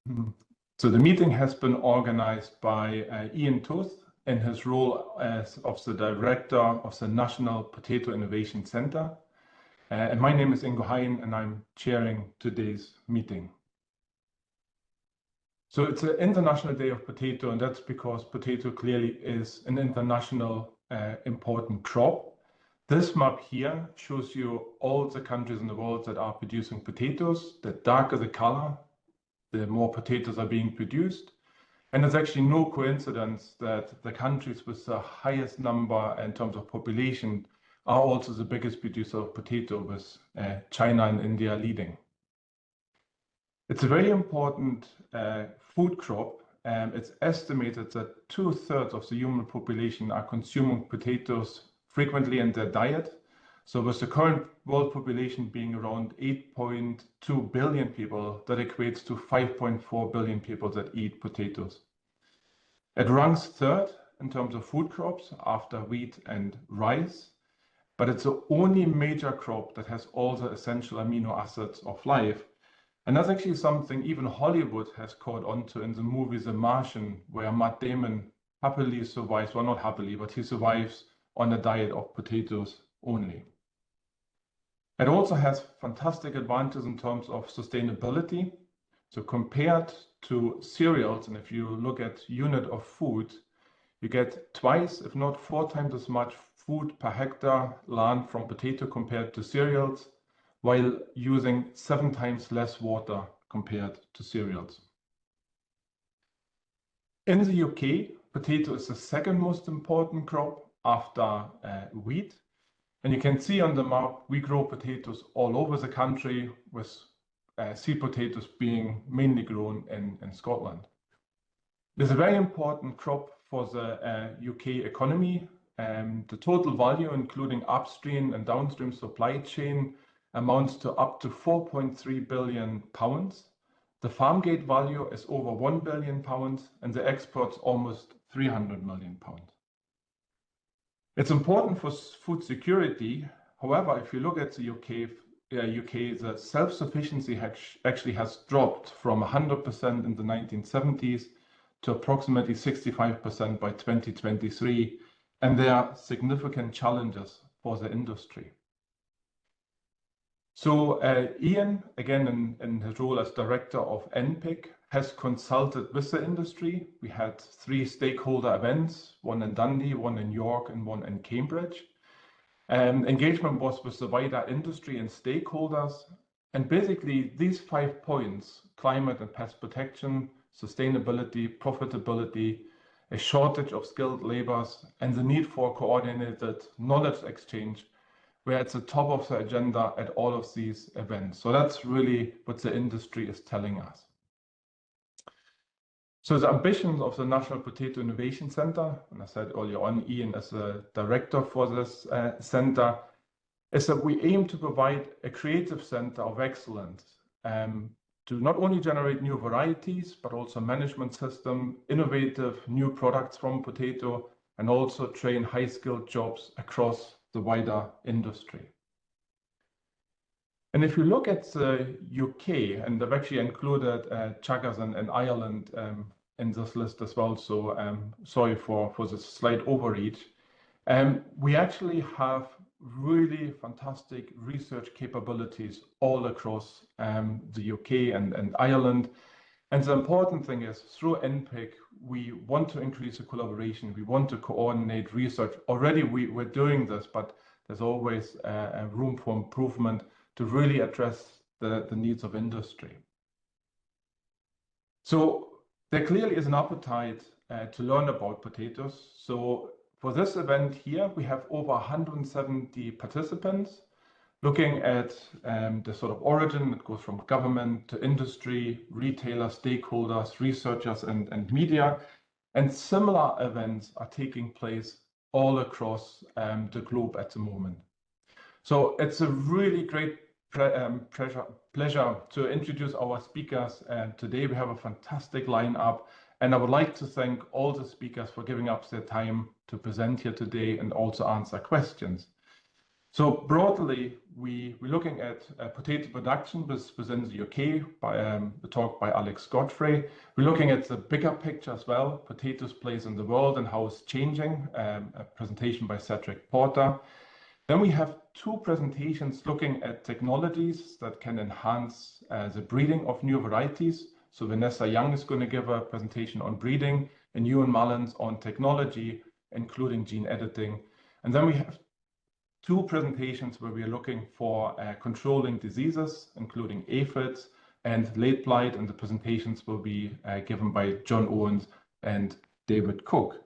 Mhm. So the meeting has been organized by Ian Toth in his role as of the director of the National Potato Innovation Center. And my name is Ingo Hein, and I'm chairing today's meeting. So it's an International Day of Potato, and that's because potato clearly is an international important crop. This map here shows you all the countries in the world that are producing potatoes. The darker the color, the more potatoes are being produced. And it's actually no coincidence that the countries with the highest number in terms of population are also the biggest producer of potato, with China and India leading. It's a very important food crop. It's estimated that 2/3 of the human population are consuming potatoes frequently in their diet. So with the current world population being around 8.2 billion people, that equates to 5.4 billion people that eat potatoes. It ranks third in terms of food crops after wheat and rice, but it's the only major crop that has all the essential amino acids of life. And that's actually something even Hollywood has caught on to in the movie The Martian, where Matt Damon happily survives, well, not happily, but he survives on a diet of potatoes only. It also has fantastic advantages in terms of sustainability. So compared to cereals, and if you look at unit of food, you get twice, if not 4 times as much food per hectare land from potato compared to cereals, while using 7 times less water compared to cereals. In the UK, potato is the second most important crop after wheat. And you can see on the map, we grow potatoes all over the country, with seed potatoes being mainly grown in Scotland. It's a very important crop for the UK economy. The total value, including upstream and downstream supply chain, amounts to up to £4.3 billion. The farm gate value is over £1 billion, and the exports almost £300 million. It's important for food security. However, if you look at the UK, the self-sufficiency actually has dropped from 100% in the 1970s to approximately 65% by 2023, and there are significant challenges for the industry. So Ian, again in his role as director of NPIC, has consulted with the industry. We had 3 stakeholder events, one in Dundee, one in York, and one in Cambridge. Engagement was with the wider industry and stakeholders. And basically these 5 points, climate and pest protection, sustainability, profitability, a shortage of skilled laborers, and the need for coordinated knowledge exchange, were at the top of the agenda at all of these events. So that's really what the industry is telling us. So the ambitions of the National Potato Innovation Center, and I said earlier on, Ian as the director for this center, is that we aim to provide a creative center of excellence to not only generate new varieties, but also management system, innovative new products from potato, and also train high-skilled jobs across the wider industry. And if you look at the UK, and I've actually included Chequers and Ireland in this list as well, so sorry for the slight overreach. We actually have really fantastic research capabilities all across the UK and Ireland. And the important thing is, through NPIC, we want to increase the collaboration. We want to coordinate research. Already we're doing this, but there's always room for improvement to really address the needs of industry. So there clearly is an appetite to learn about potatoes. So for this event here, we have over 170 participants looking at the sort of origin that goes from government to industry, retailers, stakeholders, researchers, and media. And similar events are taking place all across the globe at the moment. So it's a really great pleasure to introduce our speakers. Today we have a fantastic lineup, and I would like to thank all the speakers for giving up their time to present here today and also answer questions. So broadly, we're looking at potato production within the UK by the talk by Alex Godfrey. We're looking at the bigger picture as well, potatoes' place in the world and how it's changing, a presentation by Cedric Porter. Then we have two presentations looking at technologies that can enhance the breeding of new varieties. So Vanessa Young is going to give a presentation on breeding and Ewan Mullins on technology, including gene editing. And then we have two presentations where we are looking for controlling diseases, including aphids and late blight, and the presentations will be given by John Owens and David Cook.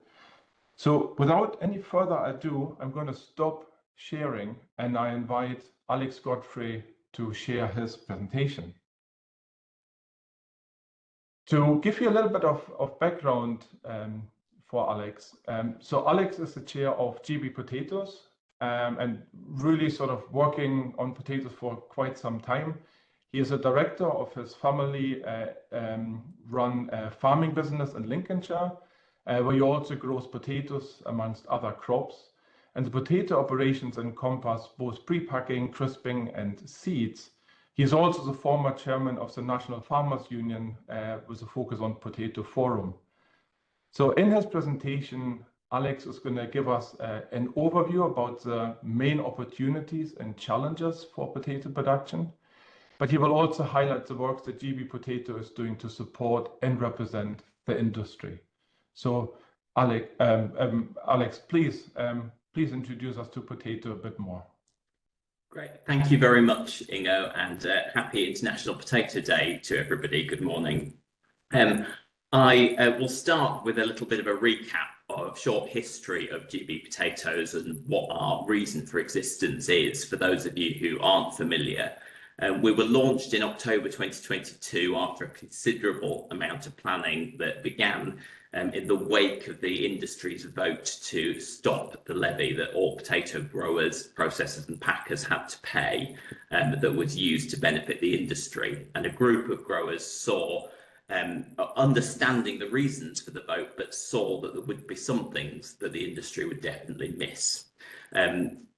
So without any further ado, I'm going to stop sharing and I invite Alex Godfrey to share his presentation. To give you a little bit of background for Alex, so Alex is the chair of GB Potatoes, and really sort of working on potatoes for quite some time. He is a director of his family run farming business in Lincolnshire, where he also grows potatoes amongst other crops. And the potato operations encompass both pre-packing, crisping, and seeds. He is also the former chairman of the National Farmers Union with a focus on Potato Forum. So in his presentation, Alex is going to give us an overview about the main opportunities and challenges for potato production, but he will also highlight the work that GB Potato is doing to support and represent the industry. So Alex, please introduce us to potato a bit more. Great. Thank you very much, Ingo, and happy International Potato Day to everybody. Good morning. I will start with a little bit of a recap of short history of GB Potatoes and what our reason for existence is for those of you who aren't familiar. We were launched in October 2022 after a considerable amount of planning that began in the wake of the industry's vote to stop the levy that all potato growers, processors and packers had to pay that was used to benefit the industry. And a group of growers saw, understanding the reasons for the vote, but saw that there would be some things that the industry would definitely miss.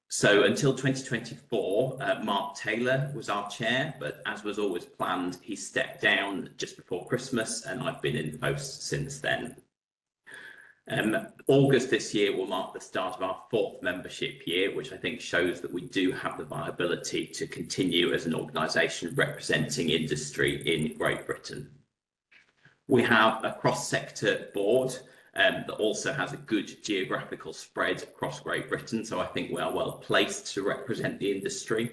So until 2024, Mark Taylor was our chair, but as was always planned, he stepped down just before Christmas, and I've been in post since then. August this year will mark the start of our 4th membership year, which I think shows that we do have the viability to continue as an organisation representing industry in Great Britain. We have a cross-sector board that also has a good geographical spread across Great Britain, so I think we are well placed to represent the industry.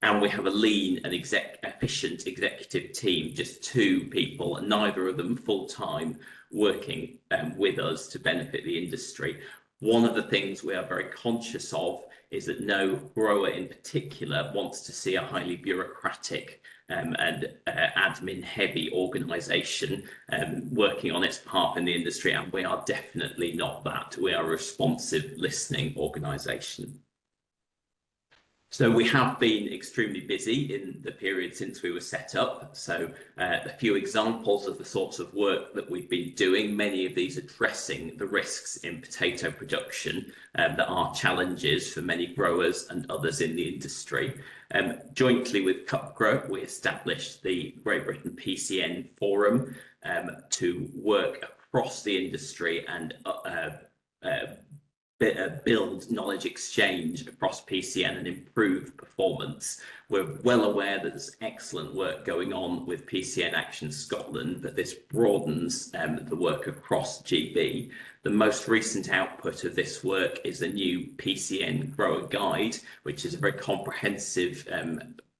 And we have a lean and efficient executive team, just 2 people, and neither of them full-time, working with us to benefit the industry. One of the things we are very conscious of is that no grower in particular wants to see a highly bureaucratic and admin-heavy organisation working on its behalf in the industry, and we are definitely not that. We are a responsive, listening organisation. So we have been extremely busy in the period since we were set up. So a few examples of the sorts of work that we've been doing, many of these addressing the risks in potato production that are challenges for many growers and others in the industry. Jointly with CupGrow, we established the Great Britain PCN Forum to work across the industry and build knowledge exchange across PCN and improve performance. We're well aware that there's excellent work going on with PCN Action Scotland, but this broadens the work across GB. The most recent output of this work is a new PCN Grower Guide, which is a very comprehensive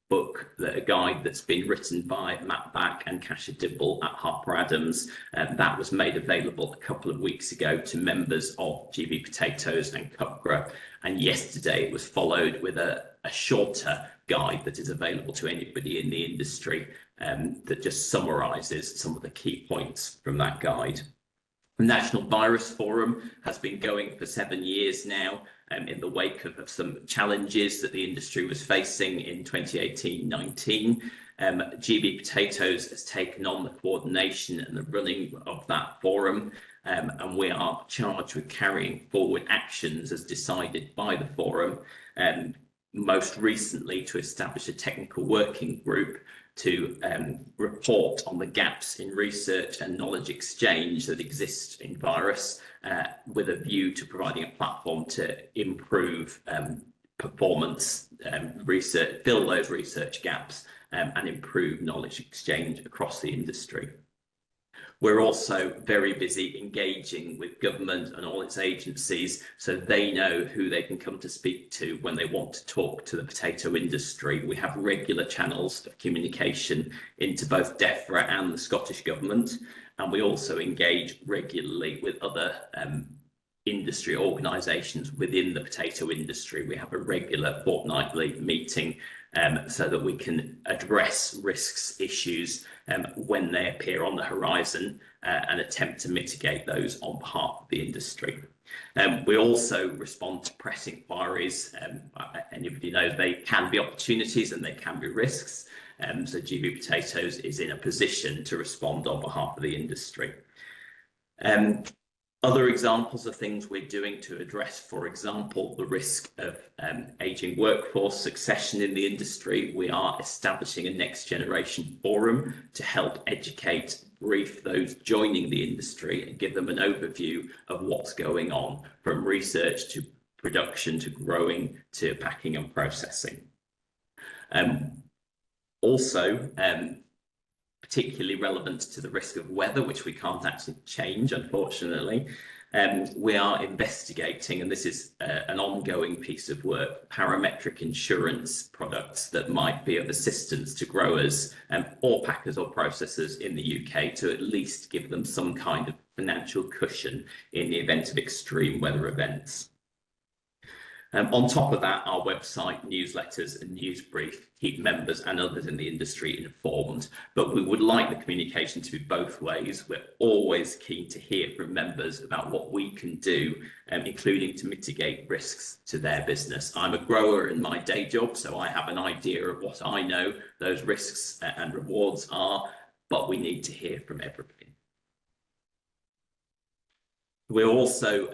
book, a guide that's been written by Matt Back and Kasia Dibble at Harper Adams. That was made available a couple of weeks ago to members of GB Potatoes and CupGrow. And yesterday it was followed with a shorter guide that is available to anybody in the industry that just summarises some of the key points from that guide. The National Virus Forum has been going for 7 years now in the wake of some challenges that the industry was facing in 2018-19. GB Potatoes has taken on the coordination and the running of that forum, and we are charged with carrying forward actions as decided by the forum. most recently to establish a technical working group to report on the gaps in research and knowledge exchange that exist in virus, with a view to providing a platform to improve performance, research, fill those research gaps, and improve knowledge exchange across the industry. We're also very busy engaging with government and all its agencies so they know who they can come to speak to when they want to talk to the potato industry. We have regular channels of communication into both DEFRA and the Scottish Government, and we also engage regularly with other industry organisations within the potato industry. We have a regular fortnightly meeting so that we can address risks, issues when they appear on the horizon and attempt to mitigate those on behalf of the industry. We also respond to press inquiries. Anybody knows they can be opportunities and they can be risks. So GB Potatoes is in a position to respond on behalf of the industry. Other examples of things we're doing to address, for example, the risk of ageing workforce succession in the industry. We are establishing a next generation forum to help educate, brief those joining the industry and give them an overview of what's going on, from research to production to growing to packing and processing. Also, particularly relevant to the risk of weather, which we can't actually change, unfortunately. We are investigating, and this is an ongoing piece of work, parametric insurance products that might be of assistance to growers or packers or processors in the UK to at least give them some kind of financial cushion in the event of extreme weather events. On top of that, our website, newsletters and news brief keep members and others in the industry informed, but we would like the communication to be both ways. We're always keen to hear from members about what we can do, including to mitigate risks to their business. I'm a grower in my day job, so I have an idea of what I know those risks and rewards are, but we need to hear from everybody. We're also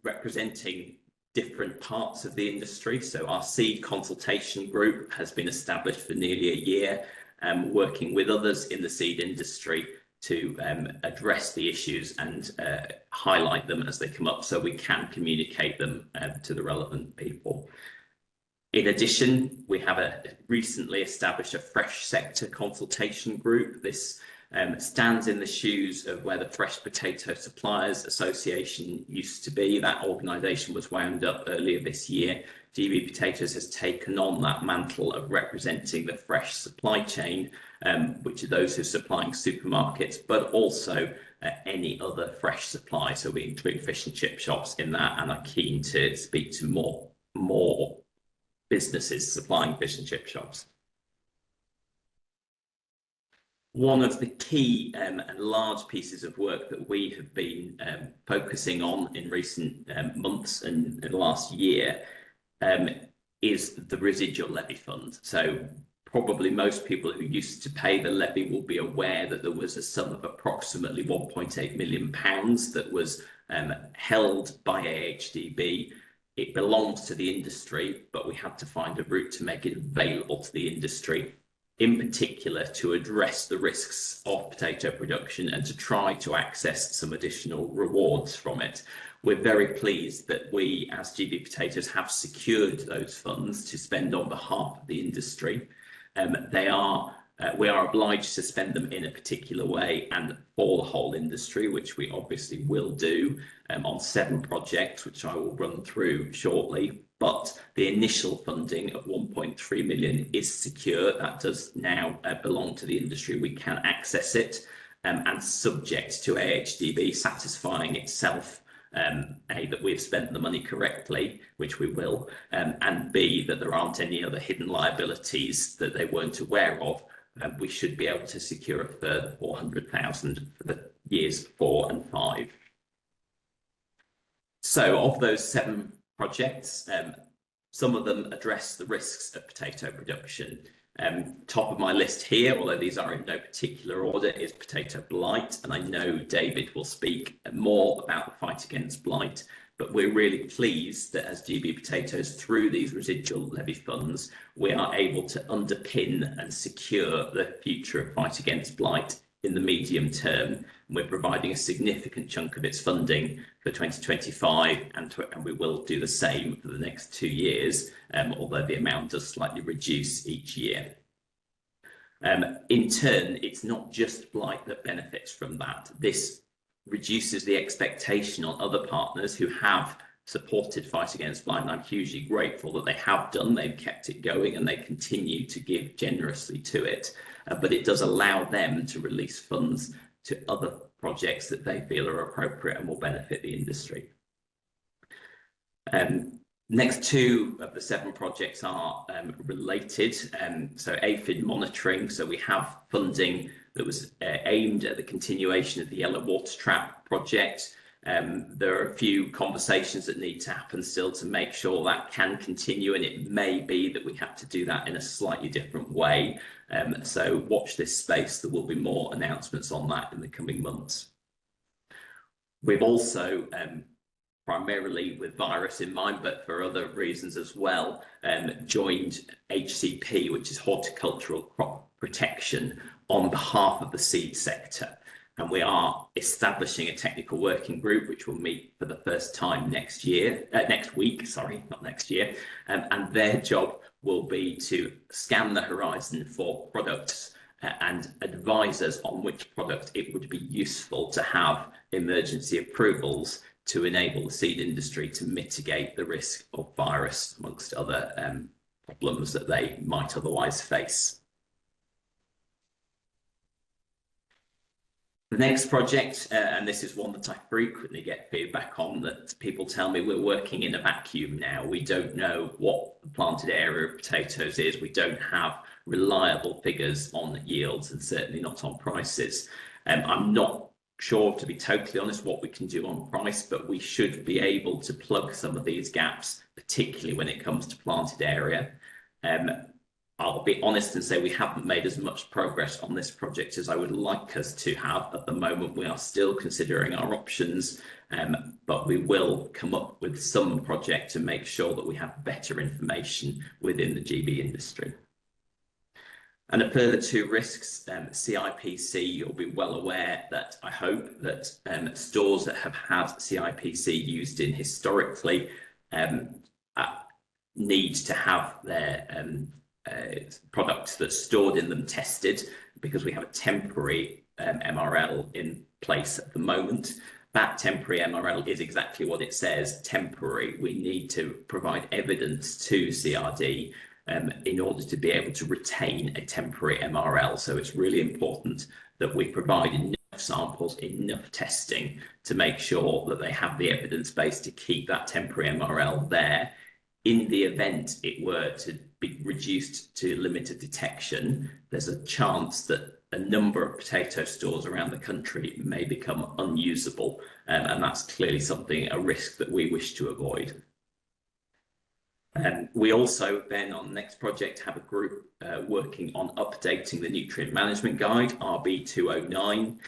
representing different parts of the industry. So our seed consultation group has been established for nearly a year, working with others in the seed industry to address the issues and highlight them as they come up so we can communicate them to the relevant people. In addition, we have recently established a fresh sector consultation group. This stands in the shoes of where the Fresh Potato Suppliers Association used to be. That organisation was wound up earlier this year. GB Potatoes has taken on that mantle of representing the fresh supply chain, which are those who are supplying supermarkets, but also any other fresh supply. So we include fish and chip shops in that and are keen to speak to more businesses supplying fish and chip shops. One of the key and large pieces of work that we have been focusing on in recent months and in the last year is the residual levy fund. So probably most people who used to pay the levy will be aware that there was a sum of approximately £1.8 million that was held by AHDB. It belongs to the industry, but we had to find a route to make it available to the industry, in particular to address the risks of potato production and to try to access some additional rewards from it. We're very pleased that we, as GB Potatoes, have secured those funds to spend on behalf of the industry. We are obliged to spend them in a particular way and for the whole industry, which we obviously will do on 7 projects, which I will run through shortly. But the initial funding of 1.3 million is secure. That does now belong to the industry. We can access it and subject to AHDB satisfying itself, A, that we've spent the money correctly, which we will, and B, that there aren't any other hidden liabilities that they weren't aware of. We should be able to secure a further 400,000 for the years 4 and 5. So of those 7 projects, some of them address the risks of potato production. Top of my list here, although these are in no particular order, is potato blight, and I know David will speak more about the fight against blight, But we're really pleased that as GB Potatoes, through these residual levy funds, we are able to underpin and secure the future of Fight Against Blight in the medium term. And we're providing a significant chunk of its funding for 2025, and we will do the same for the next 2 years, although the amount does slightly reduce each year. In turn, it's not just blight that benefits from that. This reduces the expectation on other partners who have supported Fight Against Blight, and I'm hugely grateful that they have done. They've kept it going and they continue to give generously to it, but it does allow them to release funds to other projects that they feel are appropriate and will benefit the industry. Next 2 of the 7 projects are related. So aphid monitoring. So we have funding that was aimed at the continuation of the Yellow Water Trap project. There are a few conversations that need to happen still to make sure that can continue, and it may be that we have to do that in a slightly different way. So watch this space. There will be more announcements on that in the coming months. We've also primarily with virus in mind, but for other reasons as well, joined HCP, which is Horticultural Crop Protection, on behalf of the seed sector. And we are establishing a technical working group, which will meet for the first time next week, sorry, not next year. And their job will be to scan the horizon for products and advise us on which product it would be useful to have emergency approvals to enable the seed industry to mitigate the risk of virus, amongst other problems that they might otherwise face. The next project, and this is one that I frequently get feedback on, that people tell me we're working in a vacuum now. We don't know what the planted area of potatoes is. We don't have reliable figures on yields and certainly not on prices. I'm not sure, to be totally honest, what we can do on price, but we should be able to plug some of these gaps, particularly when it comes to planted area. I'll be honest and say we haven't made as much progress on this project as I would like us to have. At the moment, we are still considering our options, but we will come up with some project to make sure that we have better information within the GB industry. And a further 2 risks, CIPC, you'll be well aware that I hope that stores that have had CIPC used in historically need to have their products that's stored in them tested, because we have a temporary MRL in place at the moment. That temporary MRL is exactly what it says, temporary. We need to provide evidence to CRD in order to be able to retain a temporary MRL. So it's really important that we provide enough samples, enough testing to make sure that they have the evidence base to keep that temporary MRL there. In the event it were to be reduced to limited detection, there's a chance that a number of potato stores around the country may become unusable, and that's clearly a risk that we wish to avoid. We also then, on the next project, have a group working on updating the Nutrient Management Guide, RB209.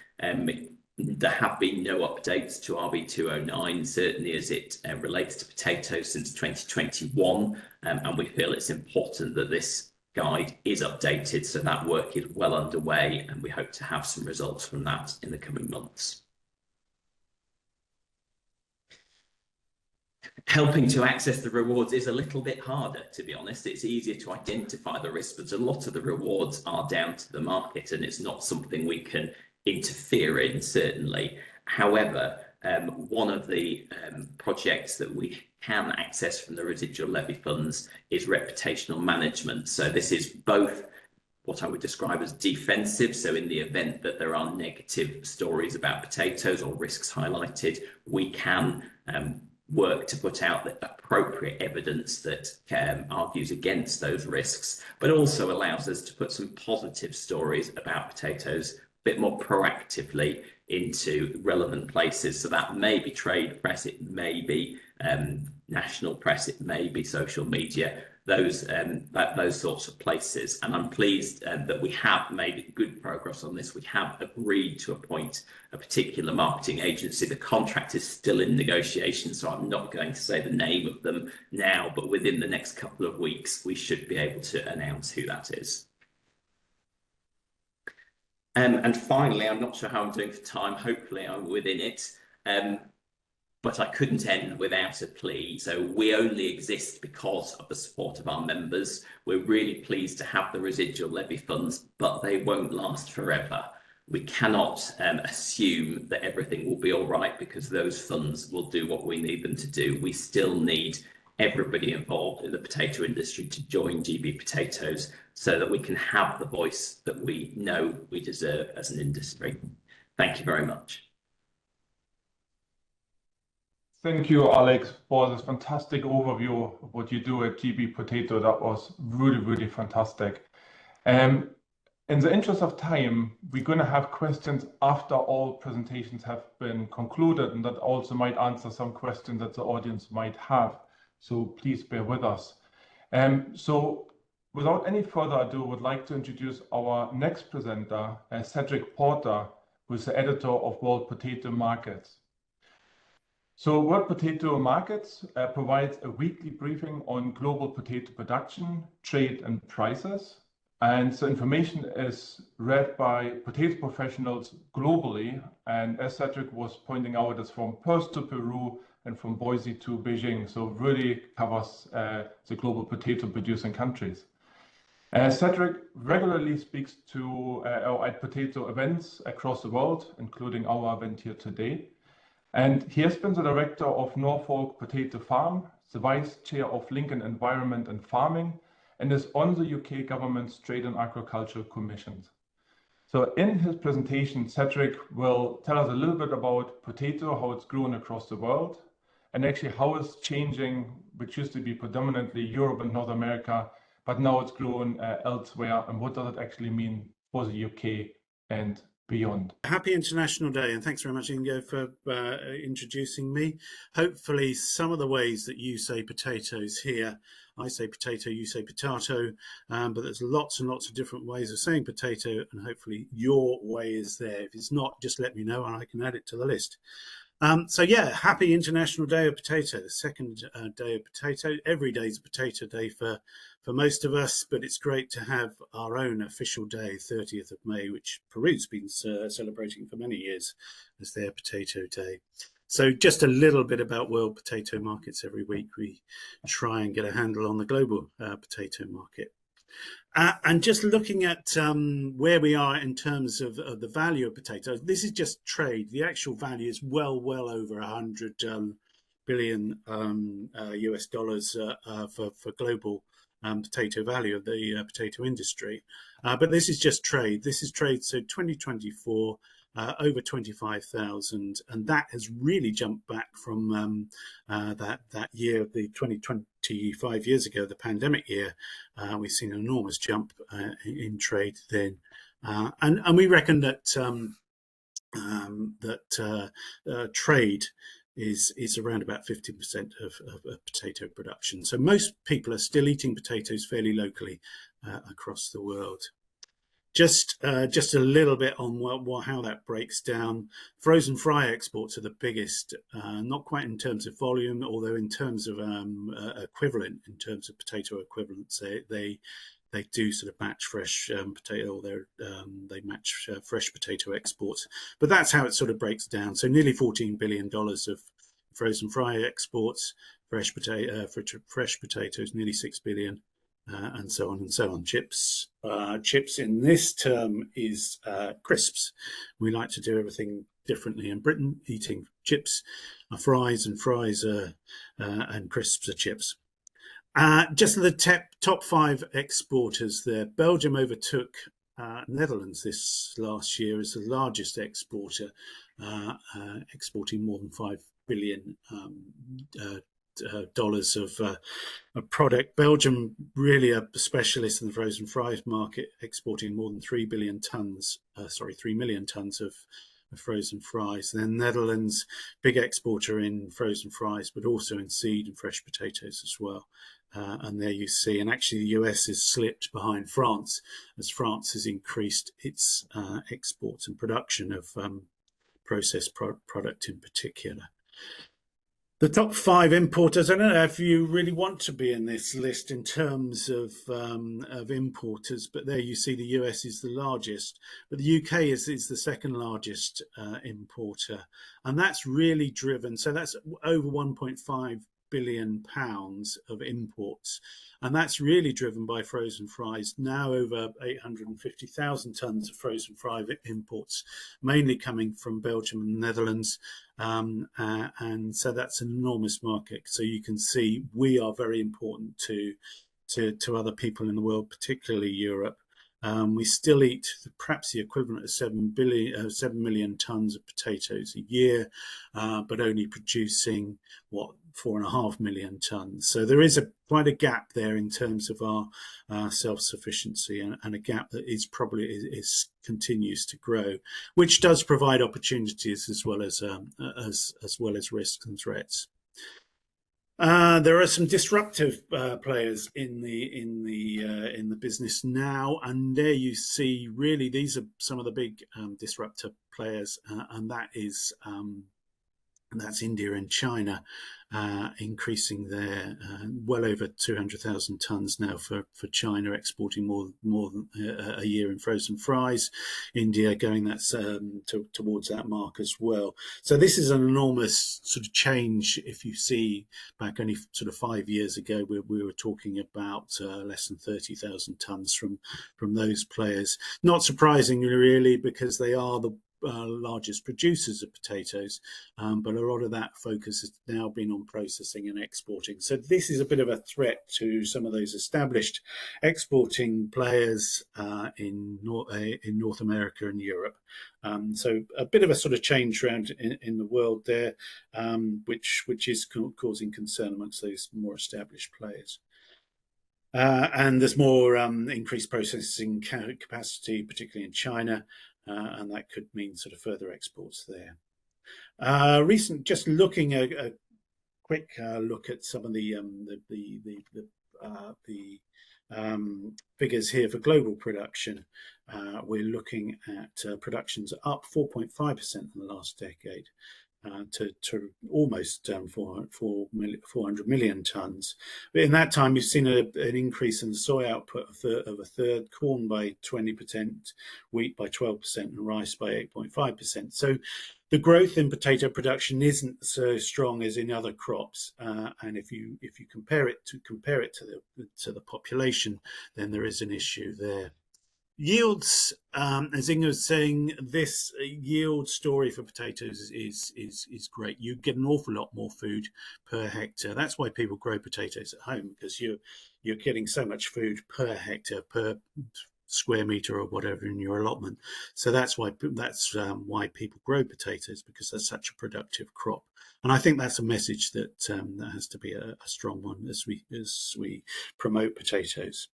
There have been no updates to RB209, certainly as it relates to potatoes, since 2021, and we feel it's important that this guide is updated, so that work is well underway, and we hope to have some results from that in the coming months. Helping to access the rewards is a little bit harder, to be honest. It's easier to identify the risks, but a lot of the rewards are down to the market, and it's not something we can interfere in, certainly. However, one of the projects that we can access from the residual levy funds is reputational management. So this is both what I would describe as defensive. So in the event that there are negative stories about potatoes or risks highlighted, we can work to put out the appropriate evidence that argues against those risks, but also allows us to put some positive stories about potatoes a bit more proactively into relevant places. So that may be trade press, it may be national press, it may be social media, those sorts of places. And I'm pleased that we have made good progress on this. We have agreed to appoint a particular marketing agency. The contract is still in negotiation, so I'm not going to say the name of them now, but within the next couple of weeks, we should be able to announce who that is. And finally, I'm not sure how I'm doing for time. Hopefully I'm within it. But I couldn't end without a plea. So we only exist because of the support of our members. We're really pleased to have the residual levy funds, but they won't last forever. We cannot assume that everything will be all right because those funds will do what we need them to do. We still need everybody involved in the potato industry to join GB Potatoes so that we can have the voice that we know we deserve as an industry. Thank you very much. Thank you, Alex, for this fantastic overview of what you do at GB Potato. That was really, really fantastic. In the interest of time, we're going to have questions after all presentations have been concluded, and that also might answer some questions that the audience might have. So please bear with us. So without any further ado, I would like to introduce our next presenter, Cedric Porter, who is the editor of World Potato Markets. So World Potato Markets provides a weekly briefing on global potato production, trade and prices. And the information is read by potato professionals globally. And as Cedric was pointing out, it's from Perth to Peru and from Boise to Beijing. So really covers the global potato producing countries. Cedric regularly speaks to at potato events across the world, including our event here today. And he has been the director of Norfolk Potato Farm, the vice chair of Lincoln Environment and Farming, and is on the UK government's Trade and Agricultural Commissions. So in his presentation, Cedric will tell us a little bit about potato, how it's grown across the world, and actually how it's changing, which used to be predominantly Europe and North America, but now it's grown elsewhere, and what does it actually mean for the UK and beyond. Happy International Day, and thanks very much, Ingo, for introducing me. Hopefully some of the ways that you say potatoes here, I say potato, you say potato, but there's lots and lots of different ways of saying potato, and hopefully your way is there. If it's not, just let me know and I can add it to the list. So yeah, happy International Day of Potato, the second day of potato. Every day is a potato day for most of us, but it's great to have our own official day, 30th of May, which Peru's been celebrating for many years as their potato day. So just a little bit about World Potato Markets. Every week we try and get a handle on the global potato market. And just looking at where we are in terms of the value of potatoes, this is just trade. The actual value is well over 100 billion US dollars for global potato value of the potato industry. But this is just trade. This is trade. So 2024, over 25,000, and that has really jumped back from that year, the 2025 years ago, the pandemic year. We've seen an enormous jump in trade then, and we reckon that trade is around about 50% of potato production. So most people are still eating potatoes fairly locally across the world. Just a little bit on how that breaks down. Frozen fry exports are the biggest, not quite in terms of volume, although in terms of equivalent, in terms of potato equivalents, they do sort of match fresh potato, they match fresh potato exports. But that's how it sort of breaks down. So nearly $14 billion of frozen fry exports, fresh potatoes, nearly 6 billion. And so on and so on. Chips in this term is crisps. We like to do everything differently in Britain. Eating chips are fries, and fries are and crisps are chips. Just the top 5 exporters there. Belgium overtook Netherlands this last year as the largest exporter, exporting more than 5 billion dollars of product. Belgium really a specialist in the frozen fries market, exporting more than 3 million tons of frozen fries. And then Netherlands, big exporter in frozen fries, but also in seed and fresh potatoes as well. And there you see, and actually the US has slipped behind France as France has increased its exports and production of processed product in particular. The top 5 importers, I don't know if you really want to be in this list in terms of importers, but there you see the US is the largest, but the UK is the second largest importer. And that's really driven, so that's over 1.5 billion pounds of imports, and that's really driven by frozen fries. Now over 850,000 tons of frozen fry imports, mainly coming from Belgium and the Netherlands, and so that's an enormous market. So you can see we are very important to other people in the world, particularly Europe. We still eat perhaps the equivalent of 7 million tons of potatoes a year, but only producing, 4.5 million tons. So there is quite a gap there in terms of our self-sufficiency, and a gap that is probably continues to grow, which does provide opportunities as well as risks and threats. There are some disruptive players in the business now, and there you see really these are some of the big disruptor players, and that's India and China, increasing their well over 200,000 tons now for China, exporting more than a year in frozen fries. India going towards that mark as well. So this is an enormous sort of change. If you see back only sort of 5 years ago, we were talking about less than 30,000 tons from those players. Not surprisingly, really, because they are the largest producers of potatoes, but a lot of that focus has now been on processing and exporting. So this is a bit of a threat to some of those established exporting players in North America and Europe. So a bit of a sort of change around in the world there, which is causing concern amongst those more established players. And there's more increased processing capacity, particularly in China, and that could mean sort of further exports there. Just looking at a quick look at some of the figures here for global production. We're looking at productions up 4.5% in the last decade. To almost 400 million tons. But in that time, you've seen an increase in the soy output of a third, corn by 20%, wheat by 12%, and rice by 8.5%. So the growth in potato production isn't so strong as in other crops, and if you compare it to the population, then there is an issue there. Yields, as Inga was saying, this yield story for potatoes is great. You get an awful lot more food per hectare. That's why people grow potatoes at home, because you're getting so much food per hectare, per square meter or whatever in your allotment. So that's why people grow potatoes, because that's such a productive crop. And I think that's a message that that has to be a strong one as we promote potatoes.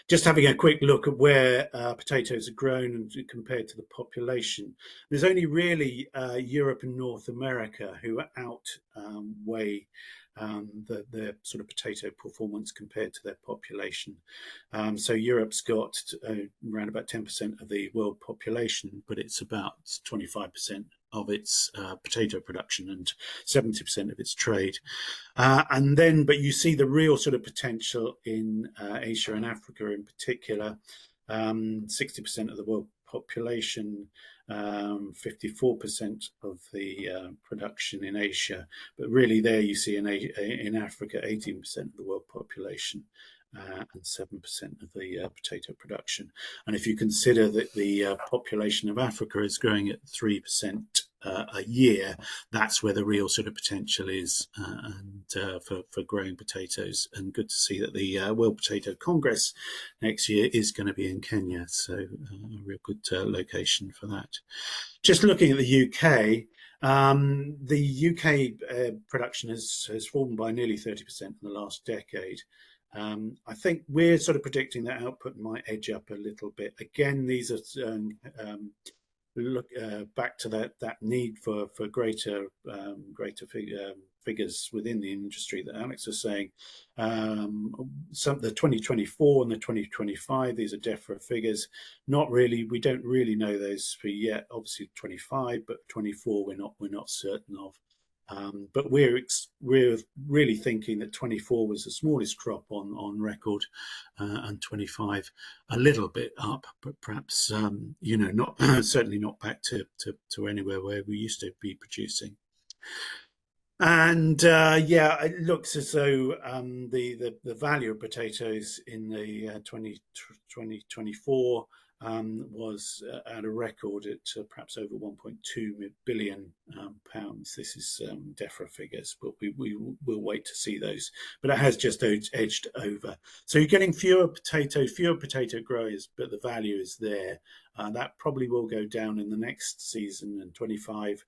Just having a quick look at where potatoes are grown and compared to the population. There's only really Europe and North America who outweigh their sort of potato performance compared to their population. So Europe's got around about 10% of the world population, but it's about 25% of its potato production and 70% of its trade. But you see the real sort of potential in Asia and Africa in particular. 60% of the world population, 54% of the production in Asia, but really there you see in Africa 18% of the world population and 7% of the potato production. And if you consider that the population of Africa is growing at 3% a year, that's where the real sort of potential is for growing potatoes. And good to see that the World Potato Congress next year is going to be in Kenya, so a real good location for that. Just looking at the UK production has fallen by nearly 30% in the last decade. I think we're sort of predicting that output might edge up a little bit. Again, these are look back to that need for greater figures within the industry that Alex was saying. The 2024 and the 2025, these are DEFRA figures. Not really, we don't really know those for yet. Obviously 25, but 24 we're not certain of. But we're really thinking that 24 was the smallest crop on record, and 25 a little bit up, but perhaps not certainly not back to anywhere where we used to be producing. And it looks as though the value of potatoes in the 2024 was at a record at perhaps over 1.2 billion pounds. This is DEFRA figures, but we will wait to see those. But it has just edged over. So you're getting fewer potato growers, but the value is there. That probably will go down in the next season in 25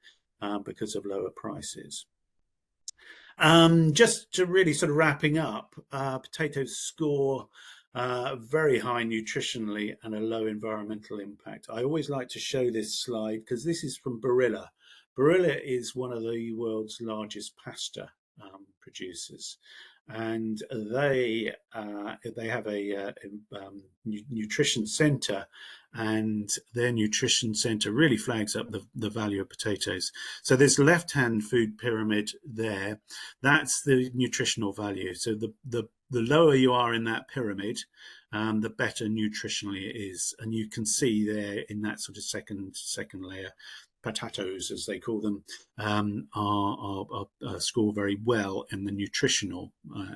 because of lower prices. Just to really sort of wrapping up, potatoes score very high nutritionally and a low environmental impact. I always like to show this slide because this is from Barilla. Barilla is one of the world's largest pasta producers, and they have a nutrition center, and their nutrition center really flags up the value of potatoes. So this left-hand food pyramid there, that's the nutritional value. So the lower you are in that pyramid, the better nutritionally it is. And you can see there in that sort of second layer, potatoes, as they call them, score very well in the nutritional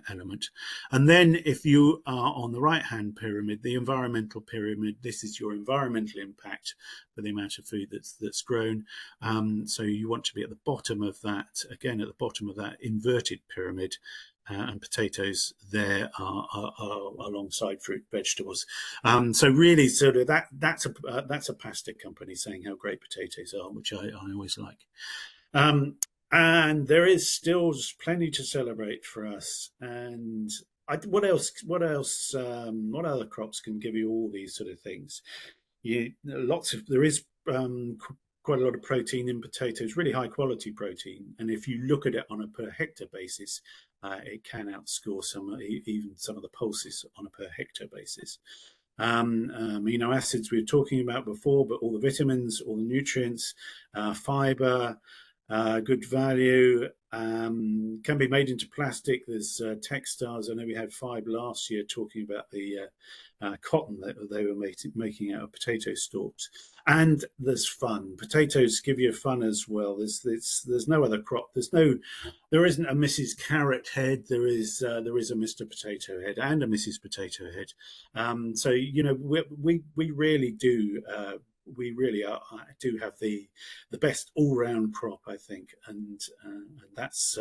element. And then if you are on the right-hand pyramid, the environmental pyramid, this is your environmental impact for the amount of food that's grown. So you want to be at the bottom of that, again, at the bottom of that inverted pyramid. And potatoes there are alongside fruit, vegetables. So really, sort of that's a pasta company saying how great potatoes are, which I always like. And there is still plenty to celebrate for us. And what other crops can give you all these sort of things? There is quite a lot of protein in potatoes, really high quality protein. And if you look at it on a per hectare basis, it can outscore even some of the pulses on a per hectare basis. Amino acids we were talking about before, but all the vitamins, all the nutrients, fiber, good value, can be made into plastic. There's textiles. I know we had 5 last year talking about the cotton that they were making out of potato stalks. And there's fun. Potatoes give you fun as well. There's no other crop. There isn't a Mrs. Carrot Head. There is a Mr. Potato Head and a Mrs. Potato Head. So we really do. We really do have the best all-round crop, I think, and that's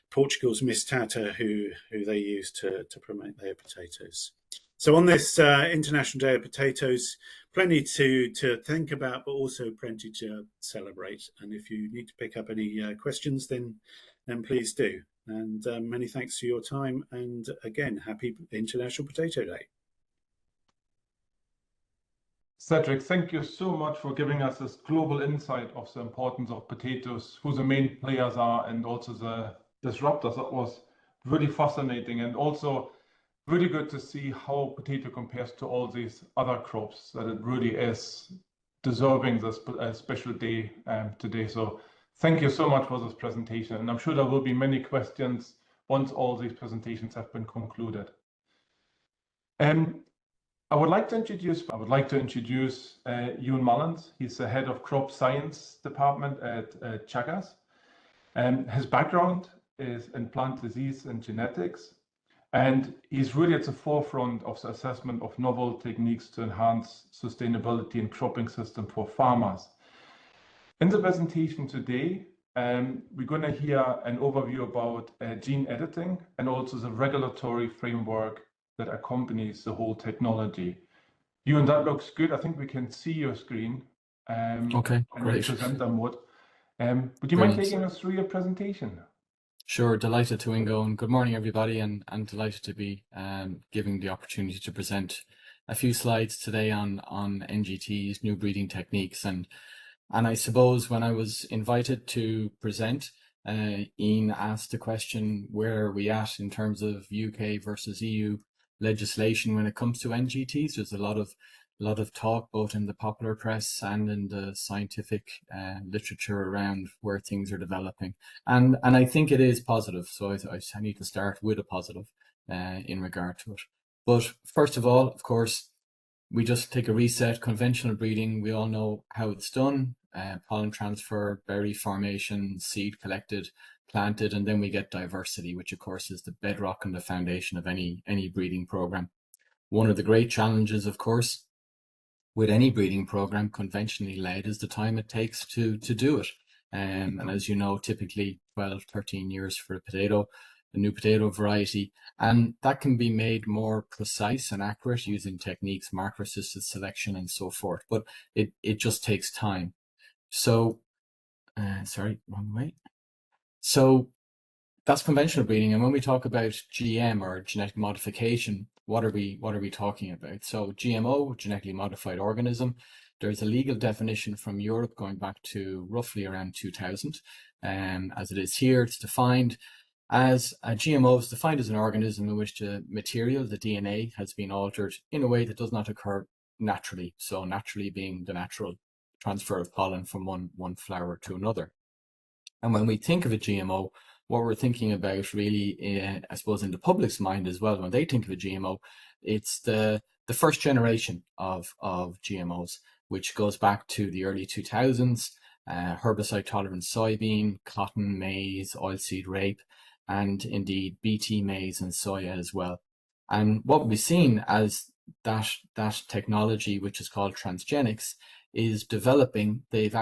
Portugal's Miss Tata, who they use to promote their potatoes. So on this International Day of Potatoes, plenty to think about, but also plenty to celebrate. And if you need to pick up any questions, then please do. And many thanks for your time. And again, happy International Potato Day. Cedric, thank you so much for giving us this global insight of the importance of potatoes, who the main players are, and also the disruptors. That was really fascinating, and also really good to see how potato compares to all these other crops, that it really is deserving this special day today. So thank you so much for this presentation, and I'm sure there will be many questions once all these presentations have been concluded. I would like to introduce Ewan Mullins. He's the head of crop science department at Chagas. His background is in plant disease and genetics, and he's really at the forefront of the assessment of novel techniques to enhance sustainability in cropping system for farmers. In the presentation today, we're going to hear an overview about gene editing and also the regulatory framework that accompanies the whole technology. Ewan, that looks good. I think we can see your screen. Okay, great. Presenter mode. Would you mind taking us through your presentation? Sure, delighted to, Ingo, and good morning, everybody, and delighted to be giving the opportunity to present a few slides today on NGT's new breeding techniques. And I suppose when I was invited to present, Ian asked the question, where are we at in terms of UK versus EU legislation when it comes to NGTs? There's a lot of talk both in the popular press and in the scientific literature around where things are developing, and I think it is positive. So I need to start with a positive in regard to it. But first of all, of course, we just take a reset. Conventional breeding, we all know how it's done. Pollen transfer, berry formation, seed collected, planted, and then we get diversity, which of course is the bedrock and the foundation of any breeding program. One of the great challenges, of course, with any breeding program conventionally led is the time it takes to do it. And as you know, typically 12, 13 years for a potato, a new potato variety, and that can be made more precise and accurate using techniques, marker assisted selection and so forth, but it just takes time. So sorry, wrong way. So that's conventional breeding. And when we talk about GM or genetic modification, what are we talking about? So GMO, genetically modified organism, there's a legal definition from Europe going back to roughly around 2000. As it is here, it's defined as a GMO is defined as an organism in which the material, the DNA, has been altered in a way that does not occur naturally. So naturally being the natural transfer of pollen from one flower to another. And when we think of a GMO, what we're thinking about really, I suppose, in the public's mind as well, when they think of a GMO, it's the first generation of GMOs, which goes back to the early 2000s, herbicide tolerant soybean, cotton, maize, oilseed rape, and indeed BT maize and soya as well. And what we've seen as that technology, which is called transgenics, is developing, they've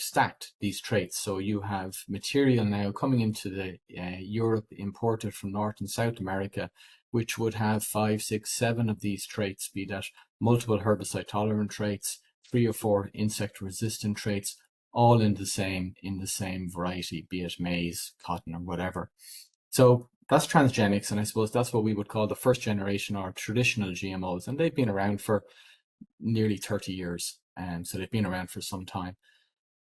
stacked these traits. So you have material now coming into the Europe imported from North and South America, which would have 5, 6, 7 of these traits, be that multiple herbicide tolerant traits, 3 or 4 insect resistant traits, all in the same variety, be it maize, cotton, or whatever. So that's transgenics, and I suppose that's what we would call the first generation or traditional GMOs, and they've been around for nearly 30 years. So they've been around for some time.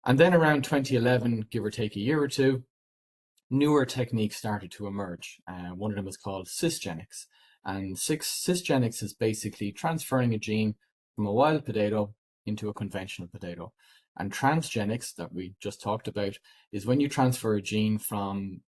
And then around 2011, give or take a year or two, newer techniques started to emerge. One of them is called cisgenics. And cisgenics is basically transferring a gene from a wild potato into a conventional potato. And transgenics that we just talked about is when you transfer a gene from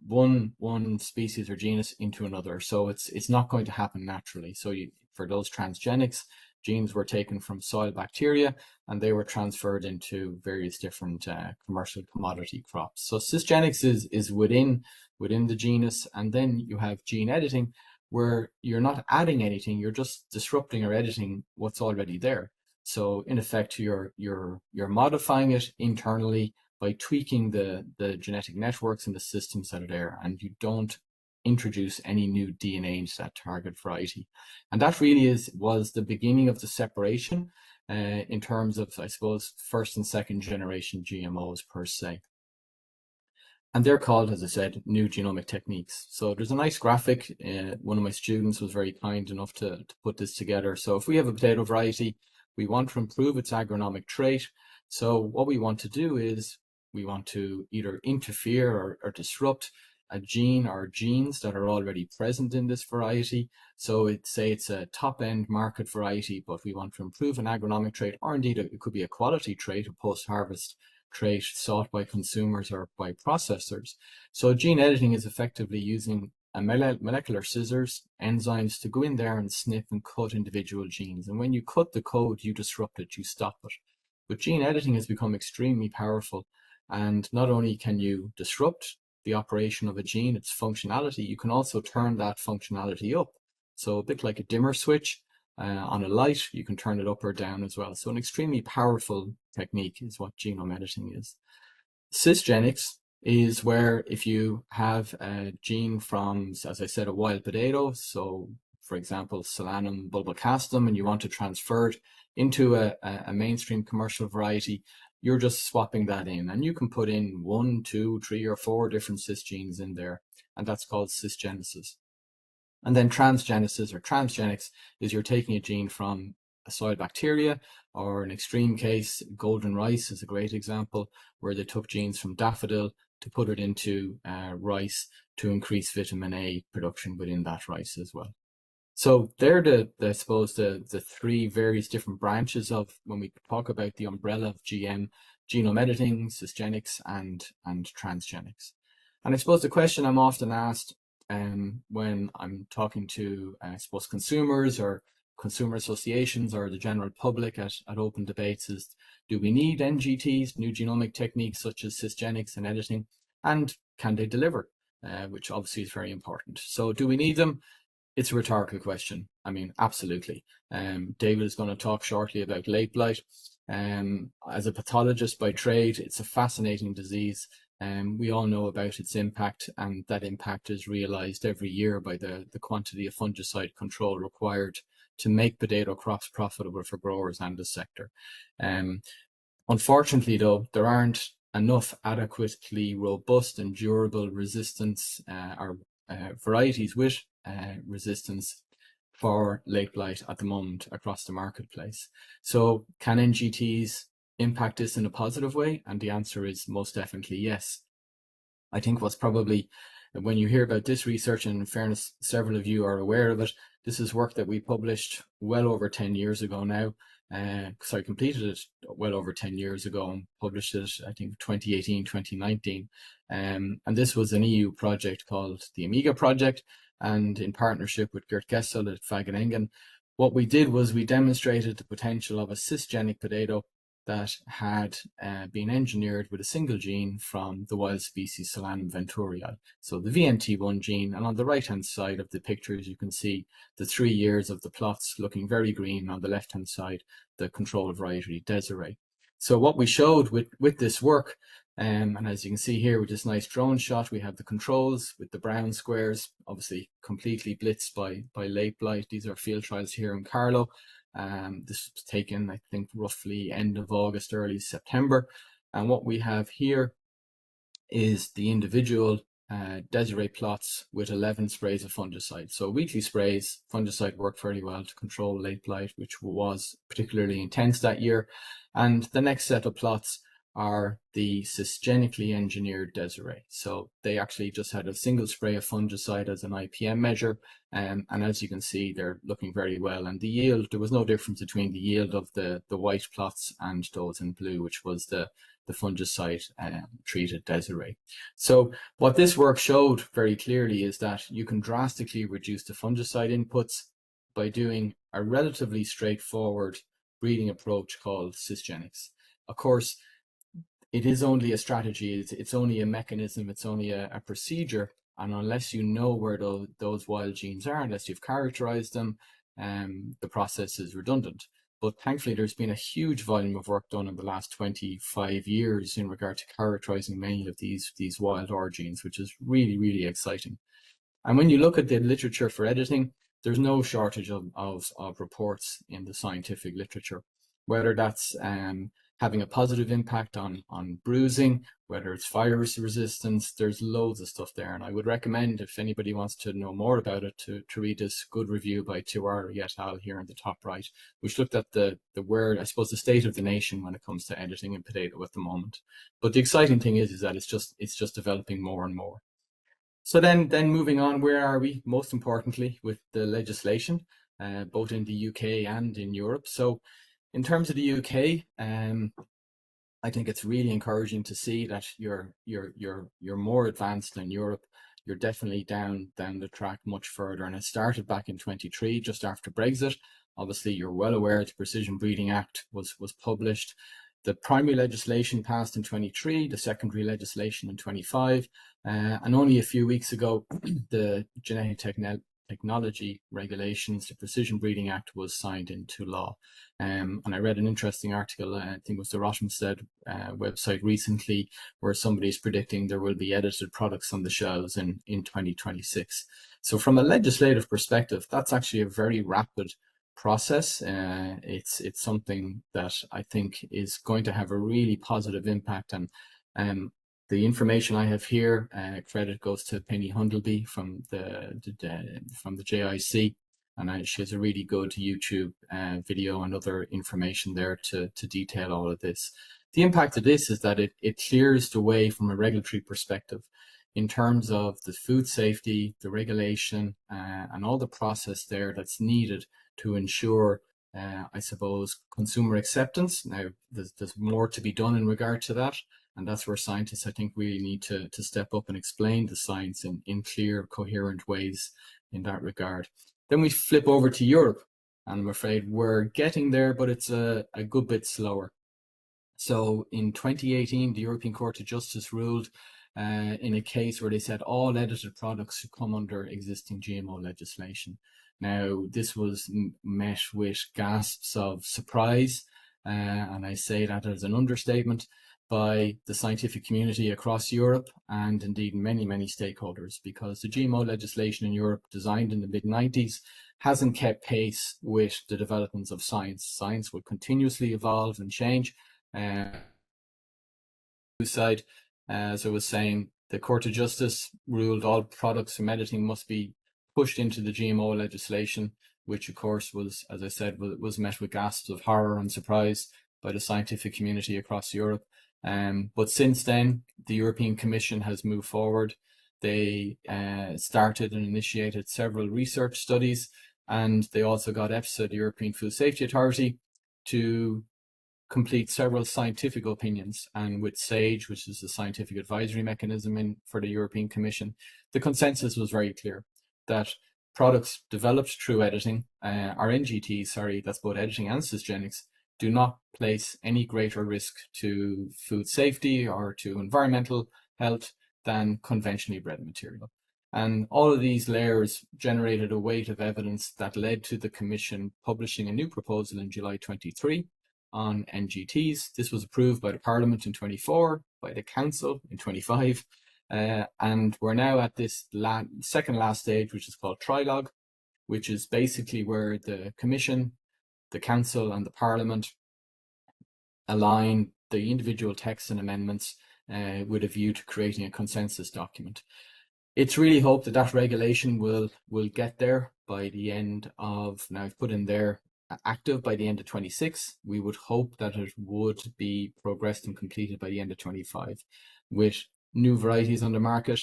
one species or genus into another. So it's not going to happen naturally. So for those transgenics, genes were taken from soil bacteria and they were transferred into various different commercial commodity crops. So cisgenics is within the genus, and then you have gene editing, where you're not adding anything, you're just disrupting or editing what's already there. So in effect, you're modifying it internally by tweaking the genetic networks and the systems that are there, and you don't introduce any new DNA into that target variety. And that really was the beginning of the separation in terms of, I suppose, first and second generation GMOs per se. And they're called, as I said, new genomic techniques. So there's a nice graphic. One of my students was very kind enough to put this together. So if we have a potato variety, we want to improve its agronomic trait. So what we want to do is we want to either interfere or disrupt a gene or genes that are already present in this variety. So say it's a top-end market variety, but we want to improve an agronomic trait, or indeed it could be a quality trait, a post-harvest trait sought by consumers or by processors. So gene editing is effectively using a molecular scissors, enzymes, to go in there and snip and cut individual genes. And when you cut the code, you disrupt it, you stop it. But gene editing has become extremely powerful. And not only can you disrupt the operation of a gene, its functionality, you can also turn that functionality up. So a bit like a dimmer switch on a light, you can turn it up or down as well. So an extremely powerful technique is what genome editing is. Cisgenics is where if you have a gene from, as I said, a wild potato, so for example, Solanum bulbocastum, and you want to transfer it into a mainstream commercial variety, you're just swapping that in, and you can put in 1, 2, 3, or 4 different cis genes in there, and that's called cisgenesis. And then transgenesis or transgenics is you're taking a gene from a soil bacteria, or in extreme case, golden rice is a great example, where they took genes from daffodil, to put it into rice to increase vitamin A production within that rice as well. So they're I suppose the three various different branches of when we talk about the umbrella of GM: genome editing, cisgenics, and transgenics. And I suppose the question I'm often asked when I'm talking to I suppose consumers or consumer associations or the general public at open debates is, do we need NGTs, new genomic techniques such as cisgenics and editing, and can they deliver? Which obviously is very important. So do we need them? It's a rhetorical question. I mean, absolutely. David is going to talk shortly about late blight. As a pathologist by trade, it's a fascinating disease. We all know about its impact, and that impact is realized every year by the quantity of fungicide control required to make potato crops profitable for growers and the sector. Unfortunately, though, there aren't enough adequately robust and durable resistance or varieties with resistance for late blight at the moment across the marketplace. So can NGTs impact this in a positive way? And the answer is most definitely yes. I think what's probably, when you hear about this research, and in fairness, several of you are aware of it, this is work that we published well over 10 years ago now. Completed it well over 10 years ago and published it, I think, 2018, 2019. And this was an EU project called the Amiga project, and in partnership with Gert Gessel at Wageningen. What we did was we demonstrated the potential of a cisgenic potato that had been engineered with a single gene from the wild species Solanum venturii, so the VNT1 gene. And on the right hand side of the pictures, you can see the 3 years of the plots looking very green. On the left hand side, the control variety Desiree. So what we showed with this work, and as you can see here with this nice drone shot, we have the controls with the brown squares, obviously completely blitzed by late blight. These are field trials here in Carlow. This was taken, I think, roughly end of August, early September. And what we have here is the individual Desiree plots with 11 sprays of fungicide. So weekly sprays, fungicide worked very well to control late blight, which was particularly intense that year. And the next set of plots are the cisgenically engineered Desiree. So they actually just had a single spray of fungicide as an IPM measure. And as you can see, they're looking very well. And the yield, there was no difference between the yield of the white plots and those in blue, which was the fungicide treated Desiree. So what this work showed very clearly is that you can drastically reduce the fungicide inputs by doing a relatively straightforward breeding approach called cisgenics. Of course, it is only a strategy, it's only a mechanism, it's only a procedure, and unless you know where those wild genes are, unless you've characterized them, the process is redundant. But thankfully, there's been a huge volume of work done in the last 25 years in regard to characterizing many of these wild OR genes, which is really, really exciting. And when you look at the literature for editing, there's no shortage of reports in the scientific literature, whether that's having a positive impact on bruising, whether it's virus resistance. There's loads of stuff there. And I would recommend, if anybody wants to know more about it, to read this good review by Tiwari et al. Here in the top right, which looked at the state of the nation when it comes to editing in potato at the moment. But the exciting thing is that it's just developing more and more. So then moving on, where are we? Most importantly, with the legislation, both in the UK and in Europe. So in terms of the UK, I think it's really encouraging to see that you're more advanced than Europe. You're definitely down the track much further, and it started back in 23, just after Brexit. Obviously, you're well aware the Precision Breeding Act was published. The primary legislation passed in 23, the secondary legislation in 25, and only a few weeks ago, the genetic technology regulations, the Precision Breeding Act, was signed into law. And I read an interesting article, I think it was the Rothamsted website recently, where somebody's predicting there will be edited products on the shelves in 2026. So from a legislative perspective, that's actually a very rapid process. It's something that I think is going to have a really positive impact. And the information I have here, credit goes to Penny Hundleby from the JIC. And she has a really good YouTube video and other information there to detail all of this. The impact of this is that it clears the way from a regulatory perspective in terms of the food safety, the regulation, and all the process there that's needed to ensure, I suppose, consumer acceptance. Now, there's more to be done in regard to that, and that's where scientists, I think, really need to step up and explain the science in clear, coherent ways in that regard. Then we flip over to Europe, and I'm afraid we're getting there, but it's a good bit slower. So in 2018, the European Court of Justice ruled in a case where they said all edited products should come under existing GMO legislation. Now, this was met with gasps of surprise, and I say that as an understatement, by the scientific community across Europe and indeed many, many stakeholders, because the GMO legislation in Europe, designed in the mid-90s, hasn't kept pace with the developments of science. Science will continuously evolve and change. Side, as I was saying, the Court of Justice ruled all products from editing must be pushed into the GMO legislation, which of course was, as I said, was met with gasps of horror and surprise by the scientific community across Europe. But since then, the European Commission has moved forward. They started and initiated several research studies, and they also got EFSA, the European Food Safety Authority, to complete several scientific opinions. And with SAGE, which is the scientific advisory mechanism for the European Commission, the consensus was very clear that products developed through editing, or NGTs, sorry, that's both editing and cisgenics, do not place any greater risk to food safety or to environmental health than conventionally bred material. And all of these layers generated a weight of evidence that led to the Commission publishing a new proposal in July 23 on NGTs. This was approved by the Parliament in 24, by the Council in 25, and we're now at this second last stage, which is called trilogue, which is basically where the Commission, the Council and the Parliament align the individual texts and amendments with a view to creating a consensus document. It's really hoped that that regulation will get there by the end of, now I've put in there, active by the end of 26. We would hope that it would be progressed and completed by the end of 25, with new varieties on the market,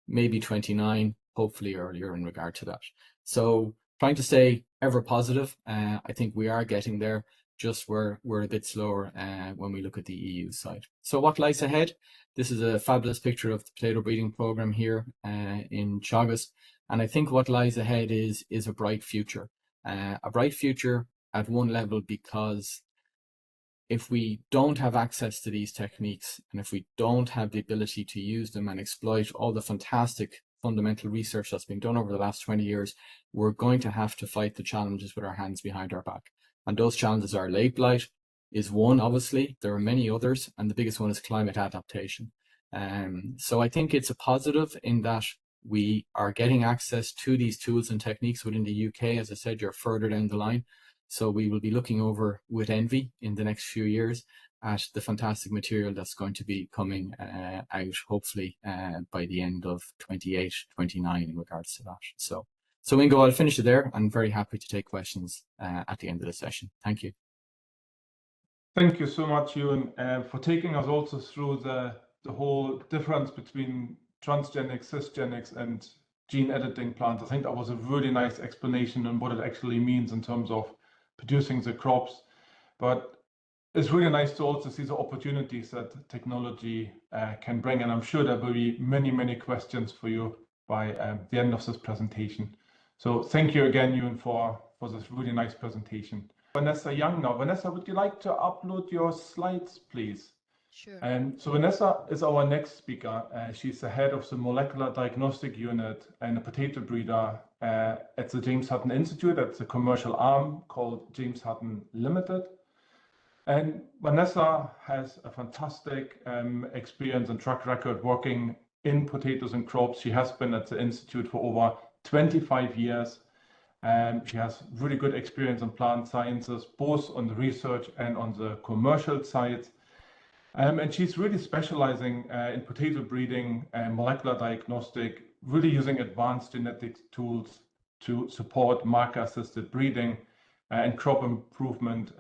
maybe 29, hopefully earlier in regard to that. So trying to stay ever positive, I think we are getting there, just we're a bit slower when we look at the EU side. So what lies ahead? This is a fabulous picture of the potato breeding program here in Teagasc, and I think what lies ahead is a bright future. A bright future at one level, because if we don't have access to these techniques, and if we don't have the ability to use them and exploit all the fantastic fundamental research that's been done over the last 20 years, we're going to have to fight the challenges with our hands behind our back. And those challenges are late blight is one, obviously. There are many others, and the biggest one is climate adaptation. So I think it's a positive in that we are getting access to these tools and techniques within the UK. As I said, you're further down the line. So we will be looking over with envy in the next few years at the fantastic material that's going to be coming out, hopefully by the end of 28, 29 in regards to that. So Ingo, I'll finish it there. I'm very happy to take questions at the end of the session. Thank you. Thank you so much, Ewan, for taking us also through the whole difference between transgenics, cisgenics, and gene editing plants. I think that was a really nice explanation on what it actually means in terms of producing the crops. But it's really nice to also see the opportunities that technology can bring. And I'm sure there will be many, many questions for you by the end of this presentation. So thank you again, Ewan, for this really nice presentation. Vanessa Young now. Vanessa, would you like to upload your slides, please? Sure. So Vanessa is our next speaker. She's the head of the molecular diagnostic unit and a potato breeder at the James Hutton Institute. That's a commercial arm called James Hutton Limited. And Vanessa has a fantastic experience and track record working in potatoes and crops. She has been at the Institute for over 25 years. She has really good experience in plant sciences, both on the research and on the commercial side. And she's really specializing in potato breeding and molecular diagnostic, really using advanced genetic tools to support marker-assisted breeding and crop improvement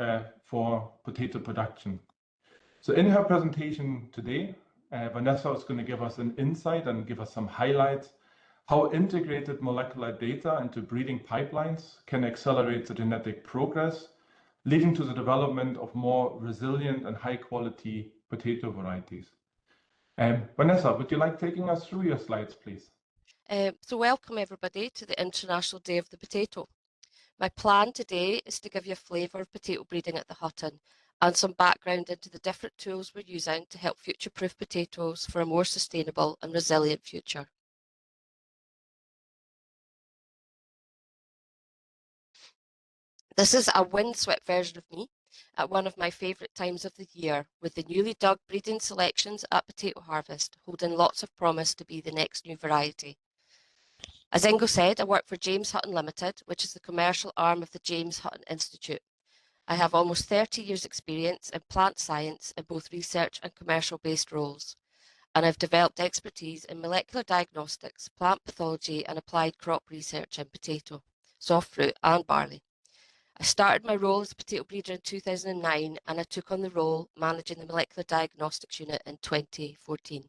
for potato production. So in her presentation today, Vanessa is going to give us an insight and give us some highlights how integrated molecular data into breeding pipelines can accelerate the genetic progress, leading to the development of more resilient and high-quality potato varieties. Vanessa, would you like taking us through your slides, please? So welcome everybody to the International Day of the Potato. My plan today is to give you a flavour of potato breeding at the Hutton and some background into the different tools we're using to help future-proof potatoes for a more sustainable and resilient future. This is a windswept version of me at one of my favourite times of the year, with the newly dug breeding selections at potato harvest holding lots of promise to be the next new variety. As Ingo said, I work for James Hutton Limited, which is the commercial arm of the James Hutton Institute. I have almost 30 years' experience in plant science in both research and commercial-based roles, and I've developed expertise in molecular diagnostics, plant pathology and applied crop research in potato, soft fruit and barley. I started my role as a potato breeder in 2009 and I took on the role managing the molecular diagnostics unit in 2014.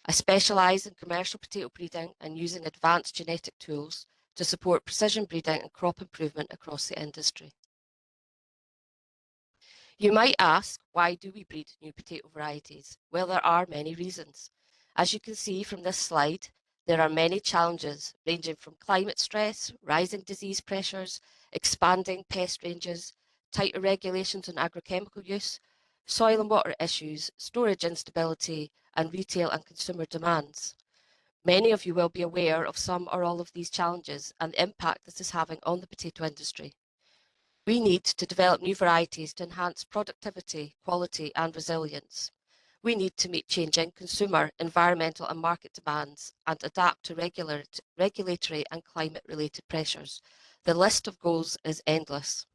I specialise in commercial potato breeding and using advanced genetic tools to support precision breeding and crop improvement across the industry. You might ask, why do we breed new potato varieties? Well, there are many reasons. As you can see from this slide, there are many challenges ranging from climate stress, rising disease pressures, expanding pest ranges, tighter regulations on agrochemical use, soil and water issues, storage instability, and retail and consumer demands. Many of you will be aware of some or all of these challenges and the impact this is having on the potato industry. We need to develop new varieties to enhance productivity, quality, and resilience. We need to meet changing consumer, environmental and market demands and adapt to regulatory and climate-related pressures. The list of goals is endless.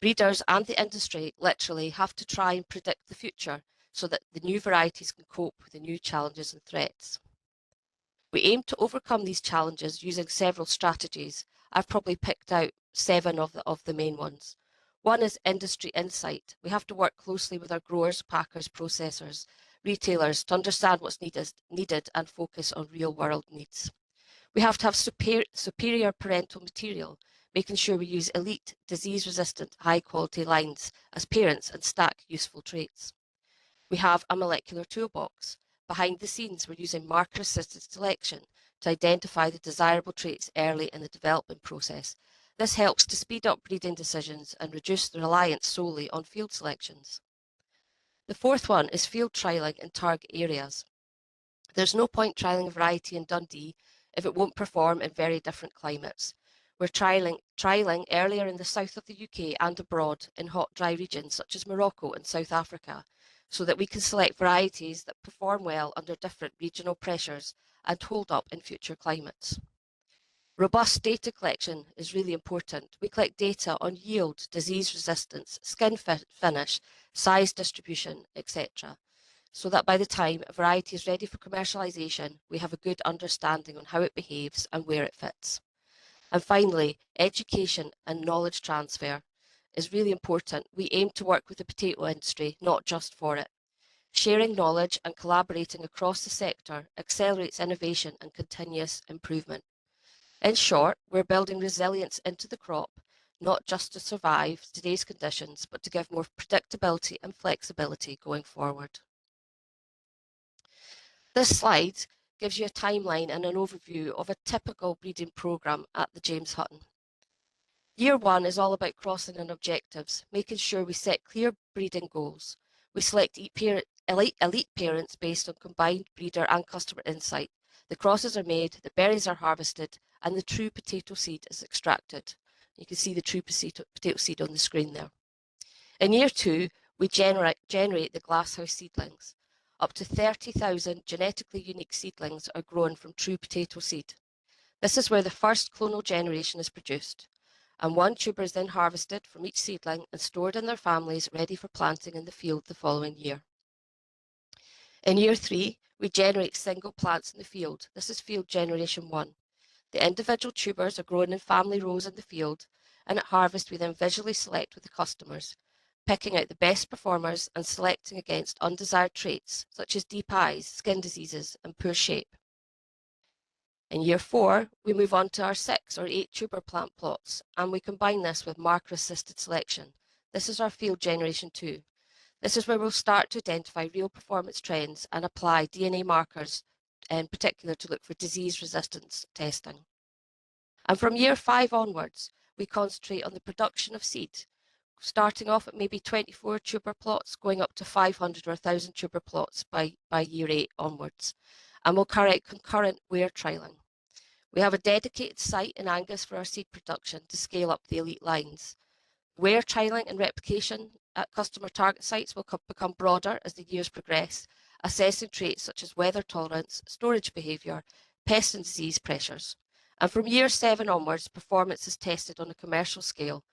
Breeders and the industry literally have to try and predict the future so that the new varieties can cope with the new challenges and threats. We aim to overcome these challenges using several strategies. I've probably picked out 7 of the main ones. One is industry insight. We have to work closely with our growers, packers, processors, retailers to understand what's needed and focus on real-world needs. We have to have superior parental material, making sure we use elite, disease-resistant, high-quality lines as parents and stack useful traits. We have a molecular toolbox. Behind the scenes, we're using marker-assisted selection to identify the desirable traits early in the development process. This helps to speed up breeding decisions and reduce the reliance solely on field selections. The fourth one is field trialling in target areas. There's no point trialling a variety in Dundee if it won't perform in very different climates. We're trialling earlier in the south of the UK and abroad in hot, dry regions such as Morocco and South Africa, so that we can select varieties that perform well under different regional pressures and hold up in future climates. Robust data collection is really important. We collect data on yield, disease resistance, skin finish, size distribution, etc., so that by the time a variety is ready for commercialisation, we have a good understanding on how it behaves and where it fits. And finally, education and knowledge transfer is really important. We aim to work with the potato industry, not just for it. Sharing knowledge and collaborating across the sector accelerates innovation and continuous improvement. In short, we're building resilience into the crop, not just to survive today's conditions, but to give more predictability and flexibility going forward. This slide gives you a timeline and an overview of a typical breeding programme at the James Hutton. Year 1 is all about crossing and objectives, making sure we set clear breeding goals. We select elite parents based on combined breeder and customer insight. The crosses are made, the berries are harvested, and the true potato seed is extracted. You can see the true potato seed on the screen there. In year 2, we generate the glasshouse seedlings. Up to 30,000 genetically unique seedlings are grown from true potato seed. This is where the first clonal generation is produced, and one tuber is then harvested from each seedling and stored in their families ready for planting in the field the following year. In year 3, we generate single plants in the field. This is field generation 1. The individual tubers are grown in family rows in the field, and at harvest we then visually select with the customers, picking out the best performers and selecting against undesired traits such as deep eyes, skin diseases, and poor shape. In year 4, we move on to our 6 or 8 tuber plant plots, and we combine this with marker-assisted selection. This is our field generation 2. This is where we'll start to identify real performance trends and apply DNA markers, in particular to look for disease resistance testing. And from year 5 onwards, we concentrate on the production of seed, starting off at maybe 24 tuber plots, going up to 500 or 1,000 tuber plots by year 8 onwards. And we'll carry out concurrent wear trialling. We have a dedicated site in Angus for our seed production to scale up the elite lines. Wear trialling and replication at customer target sites will become broader as the years progress, assessing traits such as weather tolerance, storage behaviour, pest and disease pressures. And from year 7 onwards, performance is tested on a commercial scale,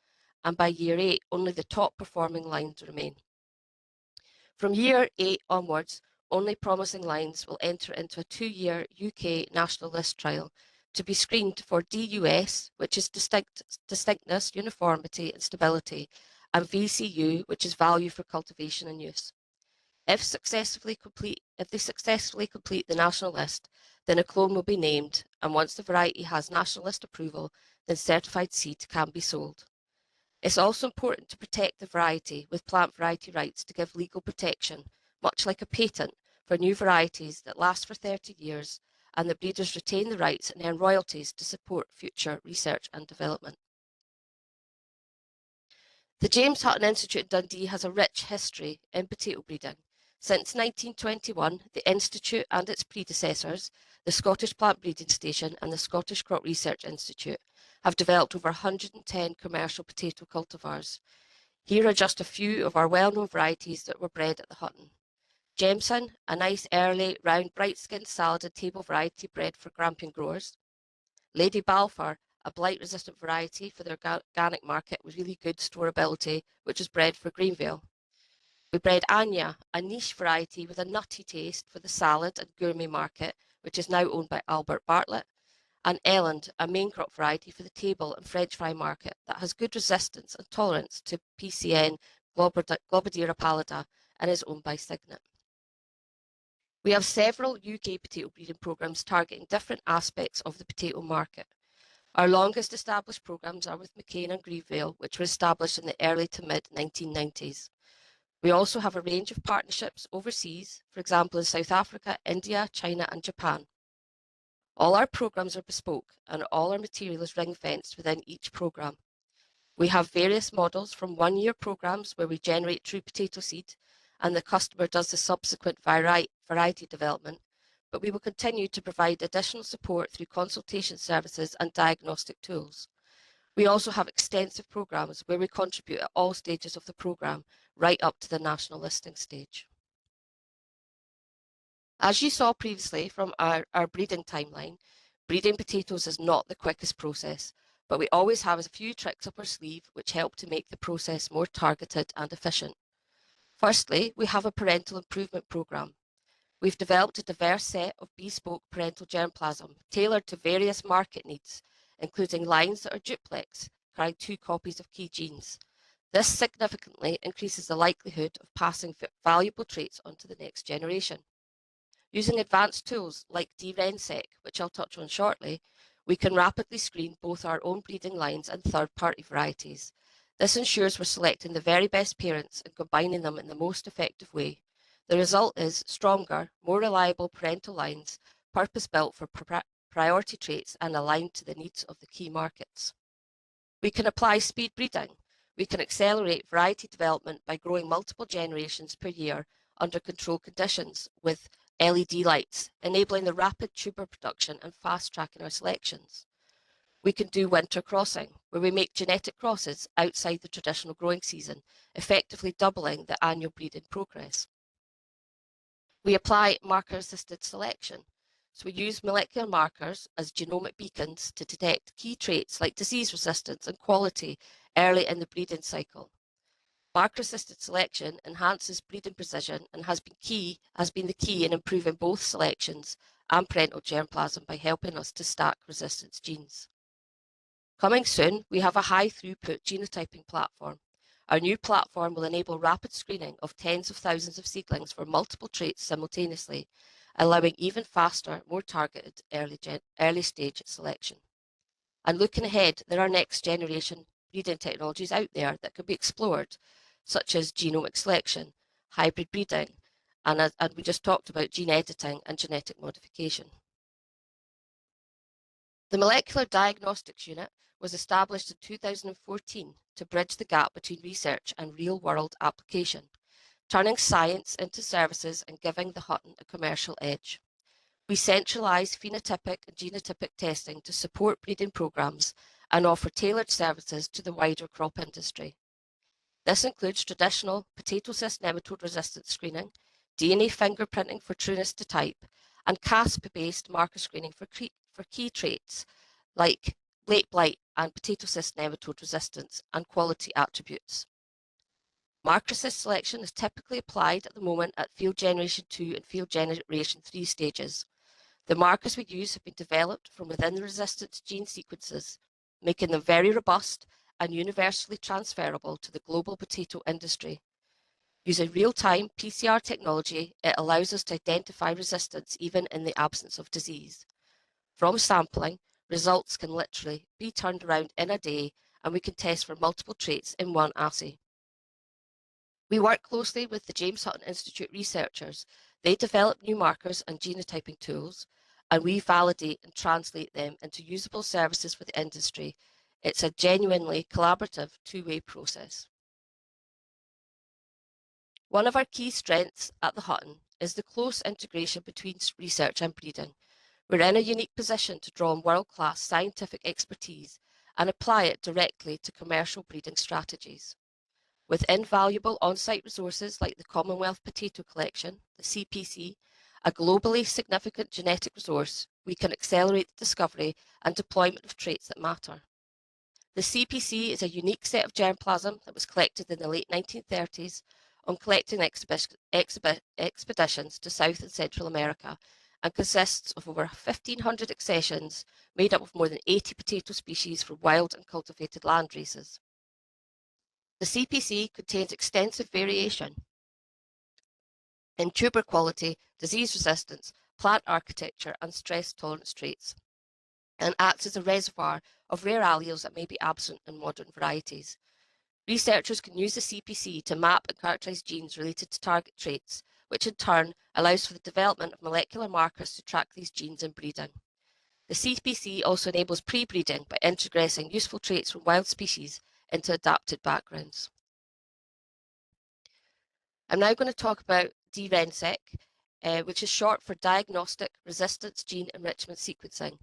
and by year 8, only the top performing lines remain. From year 8 onwards, only promising lines will enter into a 2-year UK national list trial to be screened for DUS, which is distinctness, uniformity and stability, and VCU, which is value for cultivation and use. If they successfully complete the national list, then a clone will be named, and once the variety has national list approval, then certified seed can be sold. It's also important to protect the variety with plant variety rights to give legal protection, much like a patent, for new varieties that last for 30 years, and the breeders retain the rights and earn royalties to support future research and development. The James Hutton Institute in Dundee has a rich history in potato breeding. Since 1921, the Institute and its predecessors, the Scottish Plant Breeding Station and the Scottish Crop Research Institute, have developed over 110 commercial potato cultivars. Here are just a few of our well-known varieties that were bred at the Hutton. Jameson, a nice early, round, bright-skinned salad and table variety bred for Grampian growers. Lady Balfour, a blight-resistant variety for the organic market with really good storability, which is bred for Greenvale. We bred Anya, a niche variety with a nutty taste for the salad and gourmet market, which is now owned by Albert Bartlett, and Elland, a main crop variety for the table and French fry market that has good resistance and tolerance to PCN Globadira pallida and is owned by Signet. We have several UK potato breeding programmes targeting different aspects of the potato market. Our longest established programmes are with McCain and Greenvale, which were established in the early to mid-1990s. We also have a range of partnerships overseas, for example in South Africa, India, China and Japan. All our programmes are bespoke and all our material is ring-fenced within each programme. We have various models from 1-year programmes where we generate true potato seed and the customer does the subsequent variety development, but we will continue to provide additional support through consultation services and diagnostic tools. We also have extensive programmes where we contribute at all stages of the programme, right up to the national listing stage. As you saw previously from our breeding timeline, breeding potatoes is not the quickest process, but we always have a few tricks up our sleeve which help to make the process more targeted and efficient. Firstly, we have a parental improvement programme. We've developed a diverse set of bespoke parental germplasm tailored to various market needs, including lines that are duplex, carrying 2 copies of key genes. This significantly increases the likelihood of passing valuable traits onto the next generation. Using advanced tools like DRENSEC, which I'll touch on shortly, we can rapidly screen both our own breeding lines and third-party varieties. This ensures we're selecting the very best parents and combining them in the most effective way. The result is stronger, more reliable parental lines, purpose-built for priority traits and aligned to the needs of the key markets. We can apply speed breeding. We can accelerate variety development by growing multiple generations per year under controlled conditions with LED lights, enabling the rapid tuber production and fast-tracking our selections. We can do winter crossing, where we make genetic crosses outside the traditional growing season, effectively doubling the annual breeding progress. We apply marker-assisted selection. So we use molecular markers as genomic beacons to detect key traits like disease resistance and quality early in the breeding cycle. Marker-assisted selection enhances breeding precision and has been the key in improving both selections and parental germplasm by helping us to stack resistance genes. Coming soon, we have a high-throughput genotyping platform. Our new platform will enable rapid screening of tens of thousands of seedlings for multiple traits simultaneously, allowing even faster, more targeted early stage selection. And looking ahead, there are next generation breeding technologies out there that could be explored, such as genomic selection, hybrid breeding, and we just talked about gene editing and genetic modification. The Molecular Diagnostics Unit was established in 2014 to bridge the gap between research and real-world application, turning science into services and giving the Hutton a commercial edge. We centralise phenotypic and genotypic testing to support breeding programmes and offer tailored services to the wider crop industry. This includes traditional potato cyst nematode resistance screening, DNA fingerprinting for trueness to type, and CASP-based marker screening for key traits like late blight and potato cyst nematode resistance and quality attributes. Marker cyst selection is typically applied at the moment at field generation 2 and field generation 3 stages. The markers we use have been developed from within the resistance gene sequences, making them very robust and universally transferable to the global potato industry. Using real-time PCR technology, it allows us to identify resistance even in the absence of disease. From sampling, results can literally be turned around in a day, and we can test for multiple traits in one assay. We work closely with the James Hutton Institute researchers. They develop new markers and genotyping tools, and we validate and translate them into usable services for the industry. It's a genuinely collaborative two-way process. One of our key strengths at the Hutton is the close integration between research and breeding. We're in a unique position to draw on world-class scientific expertise and apply it directly to commercial breeding strategies. With invaluable on-site resources like the Commonwealth Potato Collection, the CPC, a globally significant genetic resource, we can accelerate the discovery and deployment of traits that matter. The CPC is a unique set of germplasm that was collected in the late 1930s on collecting expeditions to South and Central America and consists of over 1,500 accessions made up of more than 80 potato species from wild and cultivated land races. The CPC contains extensive variation in tuber quality, disease resistance, plant architecture, and stress tolerance traits, and acts as a reservoir of rare alleles that may be absent in modern varieties. Researchers can use the CPC to map and characterize genes related to target traits, which in turn allows for the development of molecular markers to track these genes in breeding. The CPC also enables pre-breeding by integrating useful traits from wild species into adapted backgrounds. I'm now going to talk about DRENSEQ, which is short for Diagnostic Resistance Gene Enrichment Sequencing.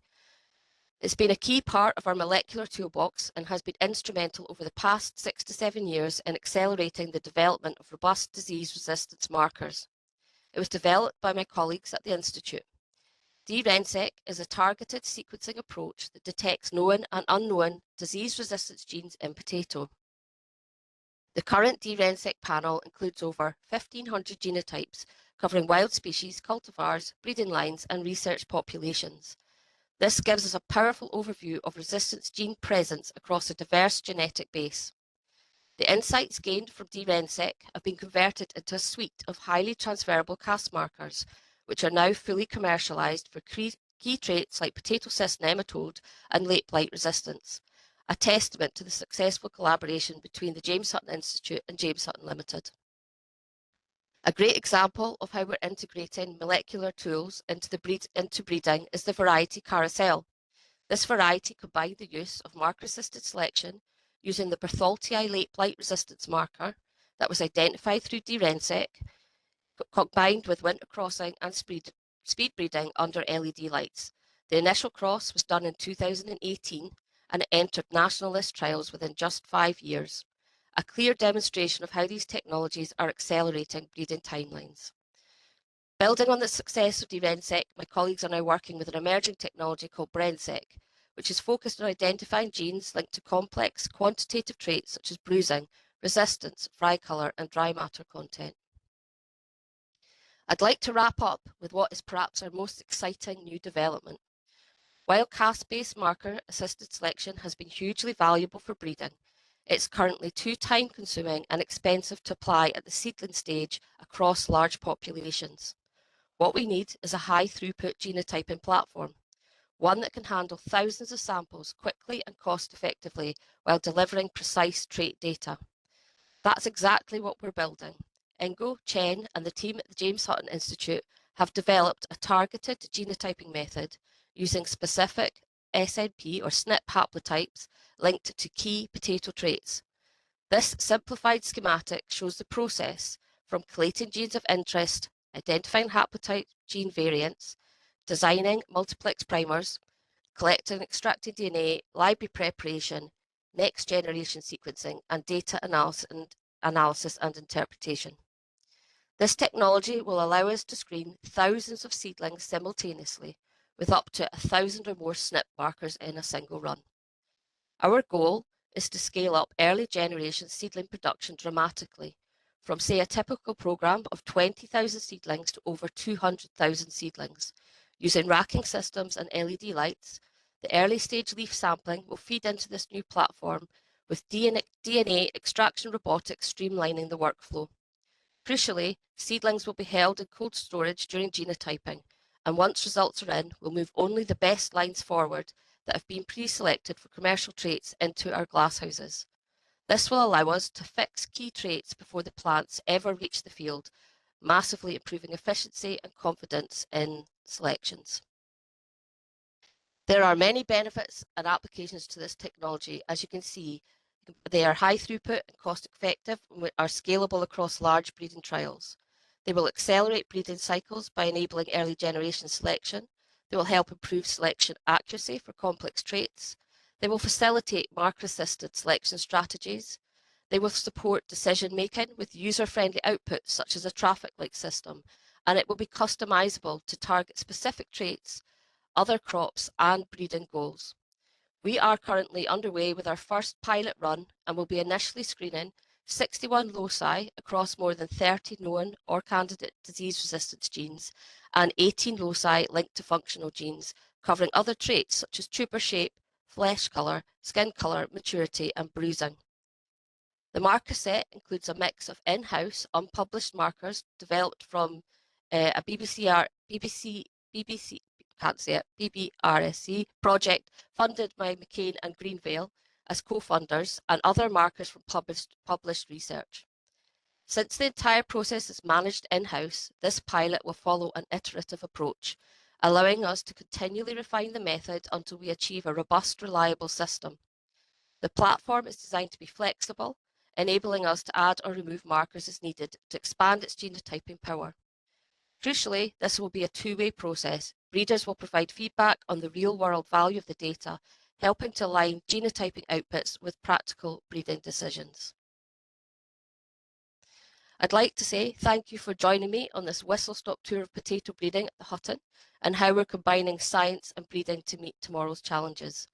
It's been a key part of our molecular toolbox and has been instrumental over the past 6 to 7 years in accelerating the development of robust disease resistance markers. It was developed by my colleagues at the Institute. DRENSEQ is a targeted sequencing approach that detects known and unknown disease resistance genes in potato. The current DRENSEQ panel includes over 1,500 genotypes covering wild species, cultivars, breeding lines, and research populations. This gives us a powerful overview of resistance gene presence across a diverse genetic base. The insights gained from DRENSEQ have been converted into a suite of highly transferable Cas markers, which are now fully commercialised for key traits like potato cyst nematode and late blight resistance, a testament to the successful collaboration between the James Hutton Institute and James Hutton Limited. A great example of how we're integrating molecular tools into breeding is the variety carousel. This variety combined the use of marker-assisted selection using the Bertholdtii late blight resistance marker that was identified through DRENSEQ, combined with winter crossing and speed breeding under LED lights. The initial cross was done in 2018 and it entered national list trials within just 5 years. A clear demonstration of how these technologies are accelerating breeding timelines. Building on the success of DRENSEQ, my colleagues are now working with an emerging technology called BRENSEQ, which is focused on identifying genes linked to complex quantitative traits such as bruising, resistance, fry colour, and dry matter content. I'd like to wrap up with what is perhaps our most exciting new development. While cast-based marker-assisted selection has been hugely valuable for breeding, it's currently too time-consuming and expensive to apply at the seedling stage across large populations. What we need is a high-throughput genotyping platform, one that can handle thousands of samples quickly and cost-effectively while delivering precise trait data. That's exactly what we're building. Ingo, Chen, and the team at the James Hutton Institute have developed a targeted genotyping method using specific SNP or SNP haplotypes linked to key potato traits. This simplified schematic shows the process from collating genes of interest, identifying haplotype gene variants, designing multiplex primers, collecting and extracting DNA, library preparation, next generation sequencing, and data analysis and interpretation. This technology will allow us to screen thousands of seedlings simultaneously with up to 1,000 or more SNP markers in a single run. Our goal is to scale up early generation seedling production dramatically, from say a typical program of 20,000 seedlings to over 200,000 seedlings. Using racking systems and LED lights, the early stage leaf sampling will feed into this new platform with DNA extraction robotics streamlining the workflow. Crucially, seedlings will be held in cold storage during genotyping, and once results are in, we'll move only the best lines forward that have been pre-selected for commercial traits into our glasshouses. This will allow us to fix key traits before the plants ever reach the field, massively improving efficiency and confidence in selections. There are many benefits and applications to this technology. As you can see, they are high throughput and cost effective and are scalable across large breeding trials. They will accelerate breeding cycles by enabling early generation selection. They will help improve selection accuracy for complex traits. They will facilitate marker-assisted selection strategies. They will support decision-making with user-friendly outputs such as a traffic light system, and it will be customizable to target specific traits, other crops, and breeding goals. We are currently underway with our first pilot run and will be initially screening 61 loci across more than 30 known or candidate disease resistance genes and 18 loci linked to functional genes, covering other traits such as tuber shape, flesh colour, skin colour, maturity, and bruising. The marker set includes a mix of in-house unpublished markers developed from a BBRSC project funded by McCain and Greenvale as co-funders, and other markers from published research. Since the entire process is managed in-house, this pilot will follow an iterative approach, allowing us to continually refine the method until we achieve a robust, reliable system. The platform is designed to be flexible, enabling us to add or remove markers as needed to expand its genotyping power. Crucially, this will be a two-way process. Breeders will provide feedback on the real-world value of the data, helping to align genotyping outputs with practical breeding decisions. I'd like to say thank you for joining me on this whistle-stop tour of potato breeding at the Hutton and how we're combining science and breeding to meet tomorrow's challenges.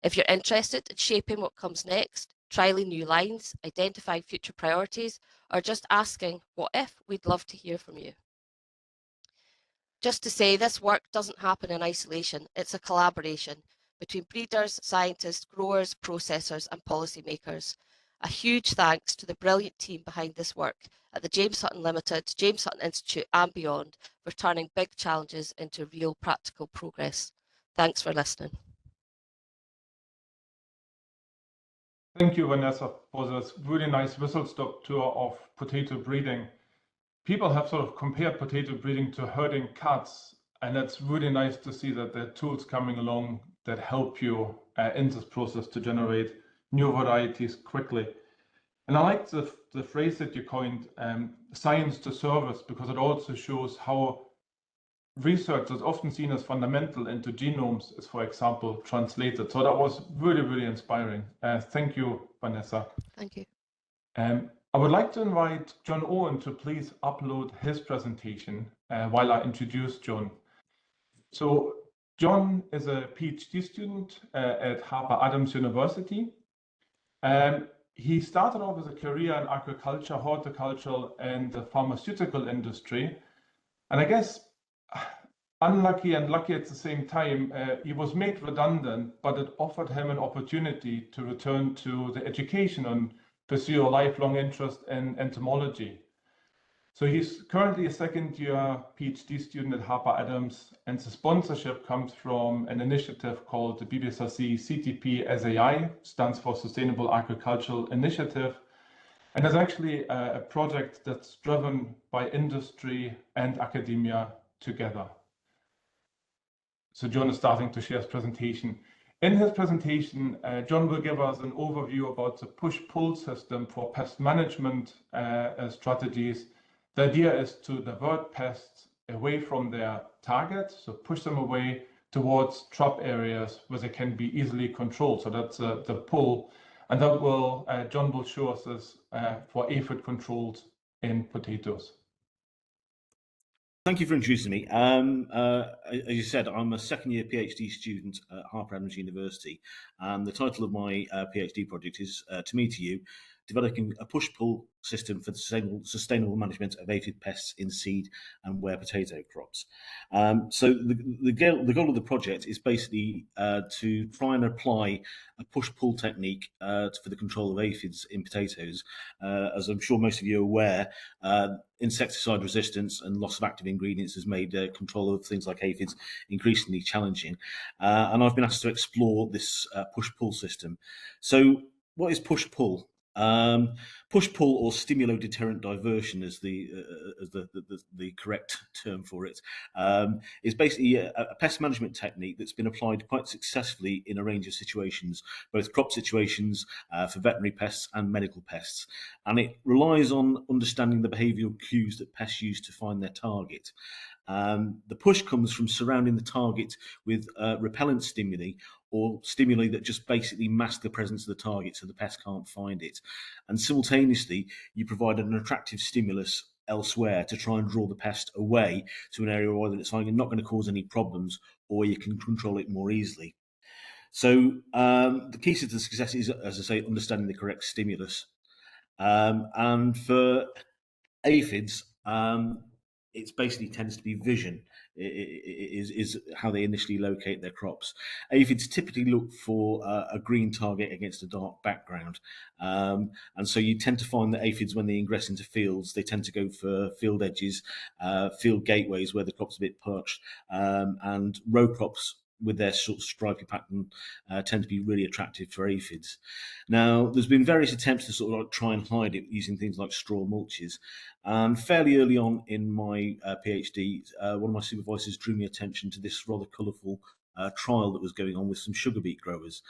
If you're interested in shaping what comes next, trialling new lines, identifying future priorities, or just asking what if, we'd love to hear from you. Just to say, this work doesn't happen in isolation. It's a collaboration between breeders, scientists, growers, processors, and policymakers. A huge thanks to the brilliant team behind this work at the James Hutton Limited, James Hutton Institute, and beyond for turning big challenges into real practical progress. Thanks for listening. Thank you, Vanessa, for this really nice whistle-stop tour of potato breeding. People have sort of compared potato breeding to herding cats, and it's really nice to see that there are tools coming along that help you in this process to generate new varieties quickly. And I like the phrase that you coined, science to service, because it also shows how research that's often seen as fundamental into genomes is, for example, translated. So that was really, really inspiring. Thank you, Vanessa. Thank you. I would like to invite John Owen to please upload his presentation while I introduce John. So John is a PhD student at Harper Adams University. He started off as a career in agriculture, horticulture, and the pharmaceutical industry. And I guess unlucky and lucky at the same time, he was made redundant, but it offered him an opportunity to return to the education and pursue a lifelong interest in entomology. So he's currently a second-year PhD student at Harper Adams, and the sponsorship comes from an initiative called the BBSRC CTP SAI, stands for Sustainable Agricultural Initiative. And it's actually a project that's driven by industry and academia together. So John is starting to share his presentation. In his presentation, John will give us an overview about the push-pull system for pest management strategies. The idea is to divert pests away from their target, so push them away towards trap areas where they can be easily controlled. So that's the pull. And that will, John will show us this for aphid controls in potatoes. Thank you for introducing me. As you said, I'm a second-year PhD student at Harper Adams University. The title of my PhD project is, To Me, To You, developing a push-pull system for the sustainable management of aphid pests in seed and ware potato crops. So the goal of the project is basically to try and apply a push-pull technique for the control of aphids in potatoes. As I'm sure most of you are aware, insecticide resistance and loss of active ingredients has made control of things like aphids increasingly challenging. And I've been asked to explore this push-pull system. So what is push-pull? Push-pull, or stimulo-deterrent diversion, is the correct term for it, is basically a pest management technique that's been applied quite successfully in a range of situations, both crop situations, for veterinary pests and medical pests. And it relies on understanding the behavioural cues that pests use to find their target. The push comes from surrounding the target with repellent stimuli, or stimuli that just basically mask the presence of the target so the pest can't find it. And simultaneously, you provide an attractive stimulus elsewhere to try and draw the pest away to an area where it's not going to cause any problems, or you can control it more easily. So the key to the success is, as I say, understanding the correct stimulus. And for aphids, it basically tends to be vision is how they initially locate their crops. Aphids typically look for a green target against a dark background. And so you tend to find that aphids, when they ingress into fields, they tend to go for field edges, field gateways where the crop's a bit parched, and row crops with their sort of stripy pattern tend to be really attractive for aphids. Now, there's been various attempts to sort of like try and hide it using things like straw mulches. And fairly early on in my PhD, one of my supervisors drew my attention to this rather colourful trial that was going on with some sugar beet growers.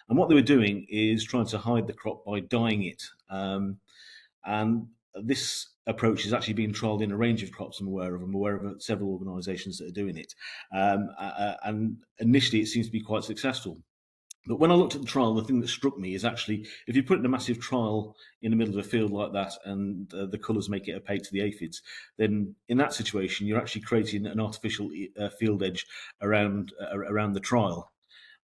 And what they were doing is trying to hide the crop by dyeing it. And this approach is actually being trialled in a range of crops I'm aware of. I'm aware of several organisations that are doing it. And initially it seems to be quite successful. But when I looked at the trial, the thing that struck me is actually, if you put in a massive trial in the middle of a field like that and the colours make it opaque to the aphids, then in that situation, you're actually creating an artificial field edge around the trial.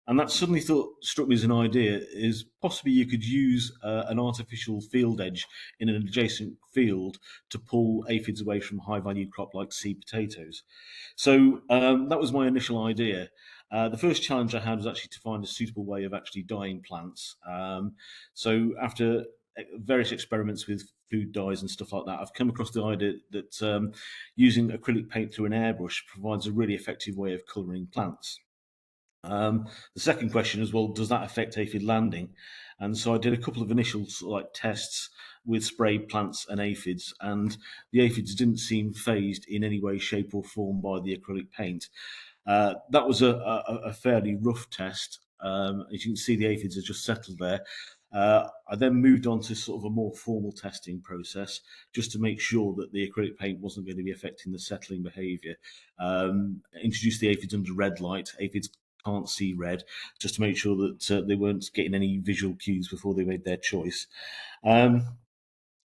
And that suddenly struck me as an idea, is possibly you could use an artificial field edge in an adjacent field to pull aphids away from a high-value crop like seed potatoes. So that was my initial idea. The first challenge I had was actually to find a suitable way of actually dyeing plants. So after various experiments with food dyes and stuff like that, I've come across the idea that using acrylic paint through an airbrush provides a really effective way of colouring plants. The second question is, well, does that affect aphid landing? And so I did a couple of initial tests with sprayed plants and aphids, and the aphids didn't seem phased in any way, shape or form by the acrylic paint. That was a fairly rough test. As you can see, the aphids are just settled there. I then moved on to sort of a more formal testing process, just to make sure that the acrylic paint wasn't going to be affecting the settling behaviour. Introduced the aphids under red light. Aphids can't see red, just to make sure that they weren't getting any visual cues before they made their choice. And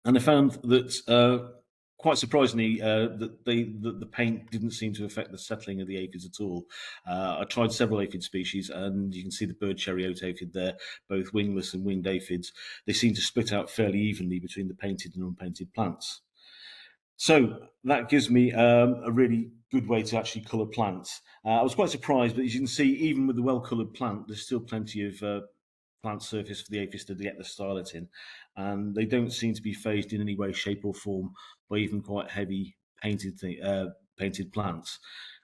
I found that quite surprisingly, that the paint didn't seem to affect the settling of the aphids at all. I tried several aphid species, and you can see the bird cherry oat aphid there, both wingless and winged aphids. They seem to split out fairly evenly between the painted and unpainted plants. So that gives me a really good way to actually colour plants. I was quite surprised, but as you can see, even with the well-coloured plant, there's still plenty of plant surface for the aphids to get the stylet in, and they don't seem to be phased in any way, shape, or form by even quite heavy painted plants.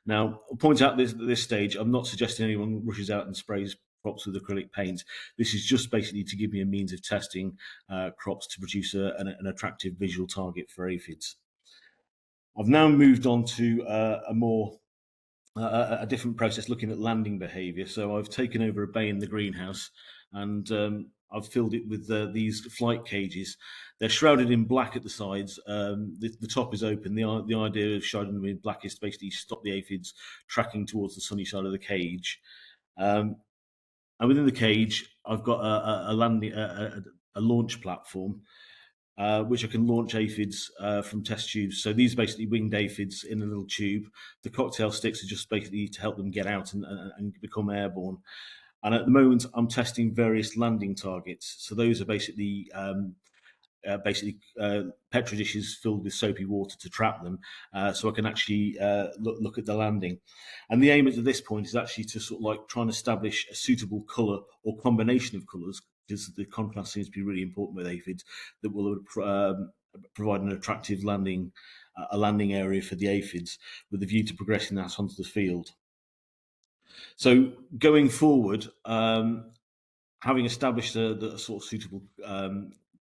Now, I'll point out at this stage, I'm not suggesting anyone rushes out and sprays crops with acrylic paint. This is just basically to give me a means of testing crops to produce an attractive visual target for aphids. I've now moved on to a different process looking at landing behaviour. So I've taken over a bay in the greenhouse, and I've filled it with these flight cages. They're shrouded in black at the sides. The top is open. The idea of shrouding them in black is to basically stop the aphids tracking towards the sunny side of the cage. And within the cage, I've got a launch platform, which I can launch aphids from test tubes. So these are basically winged aphids in a little tube. The cocktail sticks are just basically to help them get out and become airborne. And at the moment, I'm testing various landing targets. So those are basically petri dishes filled with soapy water to trap them, so I can actually look at the landing. And the aim at this point is actually to sort of like try and establish a suitable colour or combination of colours, because the contrast seems to be really important with aphids, that will provide an attractive landing area for the aphids, with the view to progressing that onto the field. So going forward, having established the sort of suitable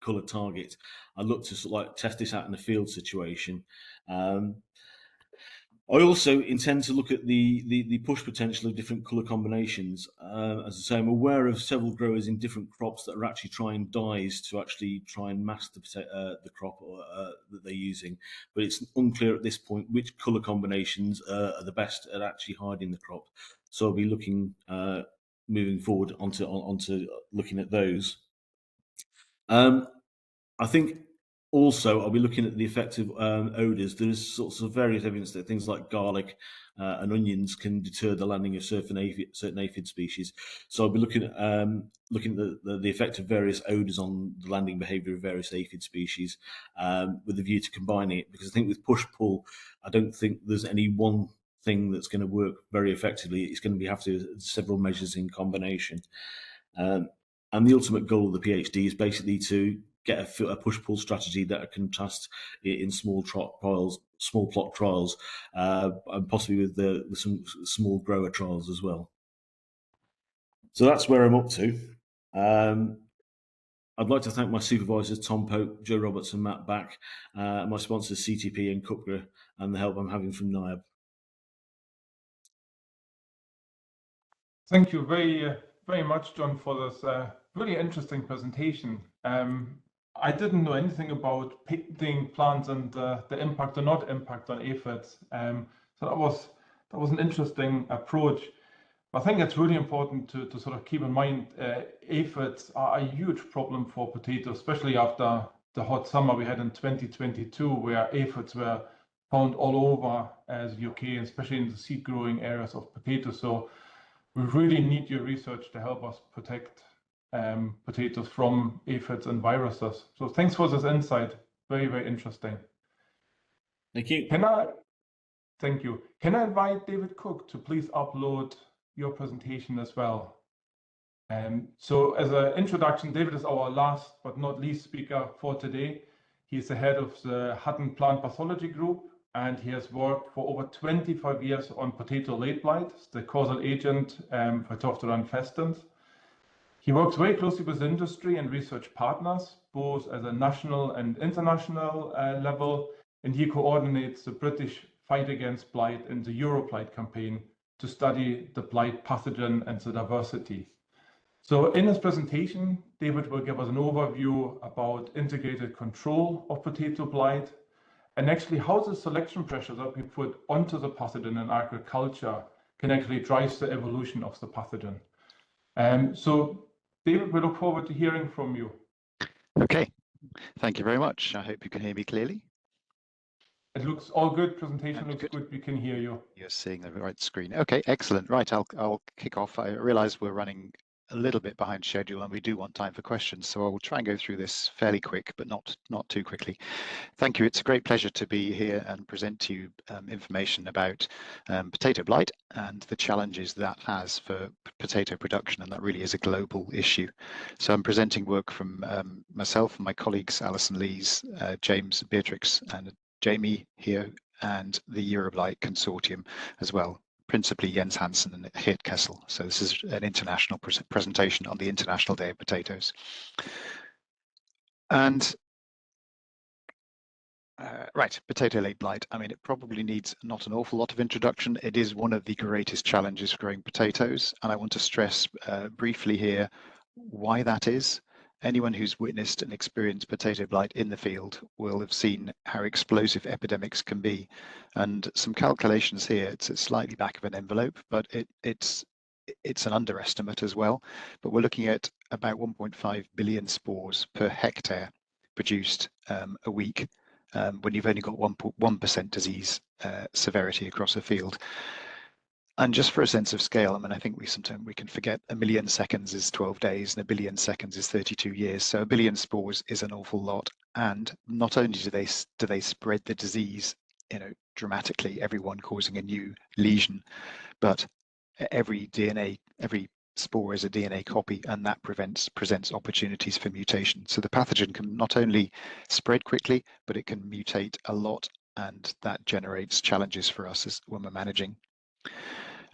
colour target, I look to sort of like test this out in a field situation. I also intend to look at the push potential of different colour combinations. As I say, I'm aware of several growers in different crops that are actually trying dyes to actually try and mask the crop that they're using, but it's unclear at this point which colour combinations are the best at actually hiding the crop. So I'll be looking moving forward onto looking at those. I think also I'll be looking at the effect of odours. There's sorts of various evidence that things like garlic and onions can deter the landing of certain aphid species. So I'll be looking at the effect of various odours on the landing behaviour of various aphid species, with a view to combining it. Because I think with push-pull, I don't think there's any one thing that's going to work very effectively. It's going to have to do several measures in combination. And the ultimate goal of the PhD is basically to get a push-pull strategy that can test in small plot trials, and possibly with some small grower trials as well. So that's where I'm up to. I'd like to thank my supervisors, Tom Pope, Joe Roberts and Matt Back, my sponsors CTP and Cupra, and the help I'm having from NIAB. Thank you very much, John, for this really interesting presentation. I didn't know anything about painting plants and the impact or not impact on aphids. So that was an interesting approach. I think it's really important to sort of keep in mind aphids are a huge problem for potatoes, especially after the hot summer we had in 2022, where aphids were found all over the UK, especially in the seed growing areas of potatoes. So we really need your research to help us protect potatoes from aphids and viruses. So thanks for this insight. Very, very interesting. Thank you. Thank you. Can I invite David Cook to please upload your presentation as well? So as an introduction, David is our last but not least speaker for today. He's the head of the Hutton Plant Pathology Group, and he has worked for over 25 years on potato late blight, the causal agent for Phytophthora infestans. He works very closely with industry and research partners, both at a national and international level, and he coordinates the British Fight Against Blight and the Euroblight campaign to study the blight pathogen and the diversity. So in his presentation, David will give us an overview about integrated control of potato blight, and actually how the selection pressure that we put onto the pathogen in agriculture can actually drive the evolution of the pathogen. So David, we look forward to hearing from you. Okay, thank you very much. I hope you can hear me clearly. It looks all good. Presentation looks good. We can hear you. You're seeing the right screen. Okay, excellent. Right, I'll kick off. I realize we're running a little bit behind schedule, and we do want time for questions, so I will try and go through this fairly quick, but not too quickly. Thank you. It's a great pleasure to be here and present to you information about potato blight and the challenges that has for potato production, and that really is a global issue. So I'm presenting work from myself and my colleagues, Alison Lees, James, Beatrix, and Jamie here, and the Euroblight Consortium as well, principally Jens Hansen and Geert Kessel. So this is an international presentation on the International Day of Potatoes. And right, potato late blight. I mean, it probably needs not an awful lot of introduction. It is one of the greatest challenges for growing potatoes, and I want to stress briefly here why that is. Anyone who's witnessed and experienced potato blight in the field will have seen how explosive epidemics can be. And some calculations here, it's slightly back of an envelope, but it's an underestimate as well. But we're looking at about 1.5 billion spores per hectare produced a week when you've only got 1% disease severity across a field. And just for a sense of scale, I mean, I think sometimes we can forget 1 million seconds is 12 days and 1 billion seconds is 32 years. So 1 billion spores is an awful lot. And not only do they spread the disease, dramatically, everyone causing a new lesion, but every spore is a DNA copy, and that presents opportunities for mutation. So the pathogen can not only spread quickly, but it can mutate a lot, and that generates challenges for us when we're managing.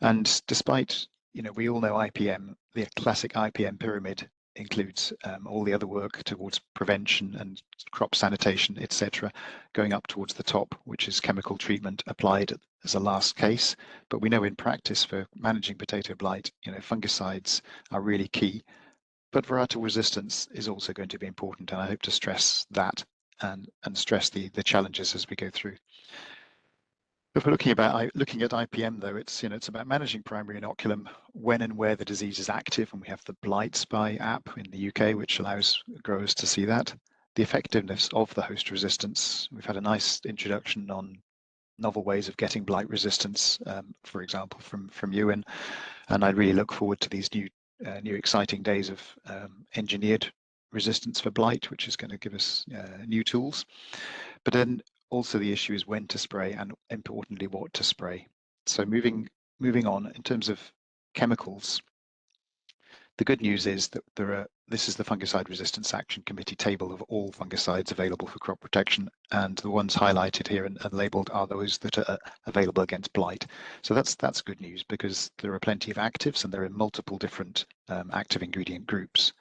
And despite, we all know IPM, the classic IPM pyramid includes all the other work towards prevention and crop sanitation, etc., going up towards the top, which is chemical treatment applied as a last case. But we know in practice for managing potato blight, fungicides are really key. But varietal resistance is also going to be important, and I hope to stress that and stress the challenges as we go through. If we're looking at IPM, though, it's about managing primary inoculum when and where the disease is active, and we have the Blight Spy app in the UK, which allows growers to see that. The effectiveness of the host resistance. We've had a nice introduction on novel ways of getting blight resistance, for example, from Ewan, and I really look forward to these new exciting days of engineered resistance for blight, which is going to give us new tools. But then also the issue is when to spray, and importantly what to spray. So moving on, in terms of chemicals, the good news is that this is the Fungicide Resistance Action Committee table of all fungicides available for crop protection, and the ones highlighted here and labelled are those that are available against blight. So that's good news, because there are plenty of actives and there are multiple different active ingredient groups.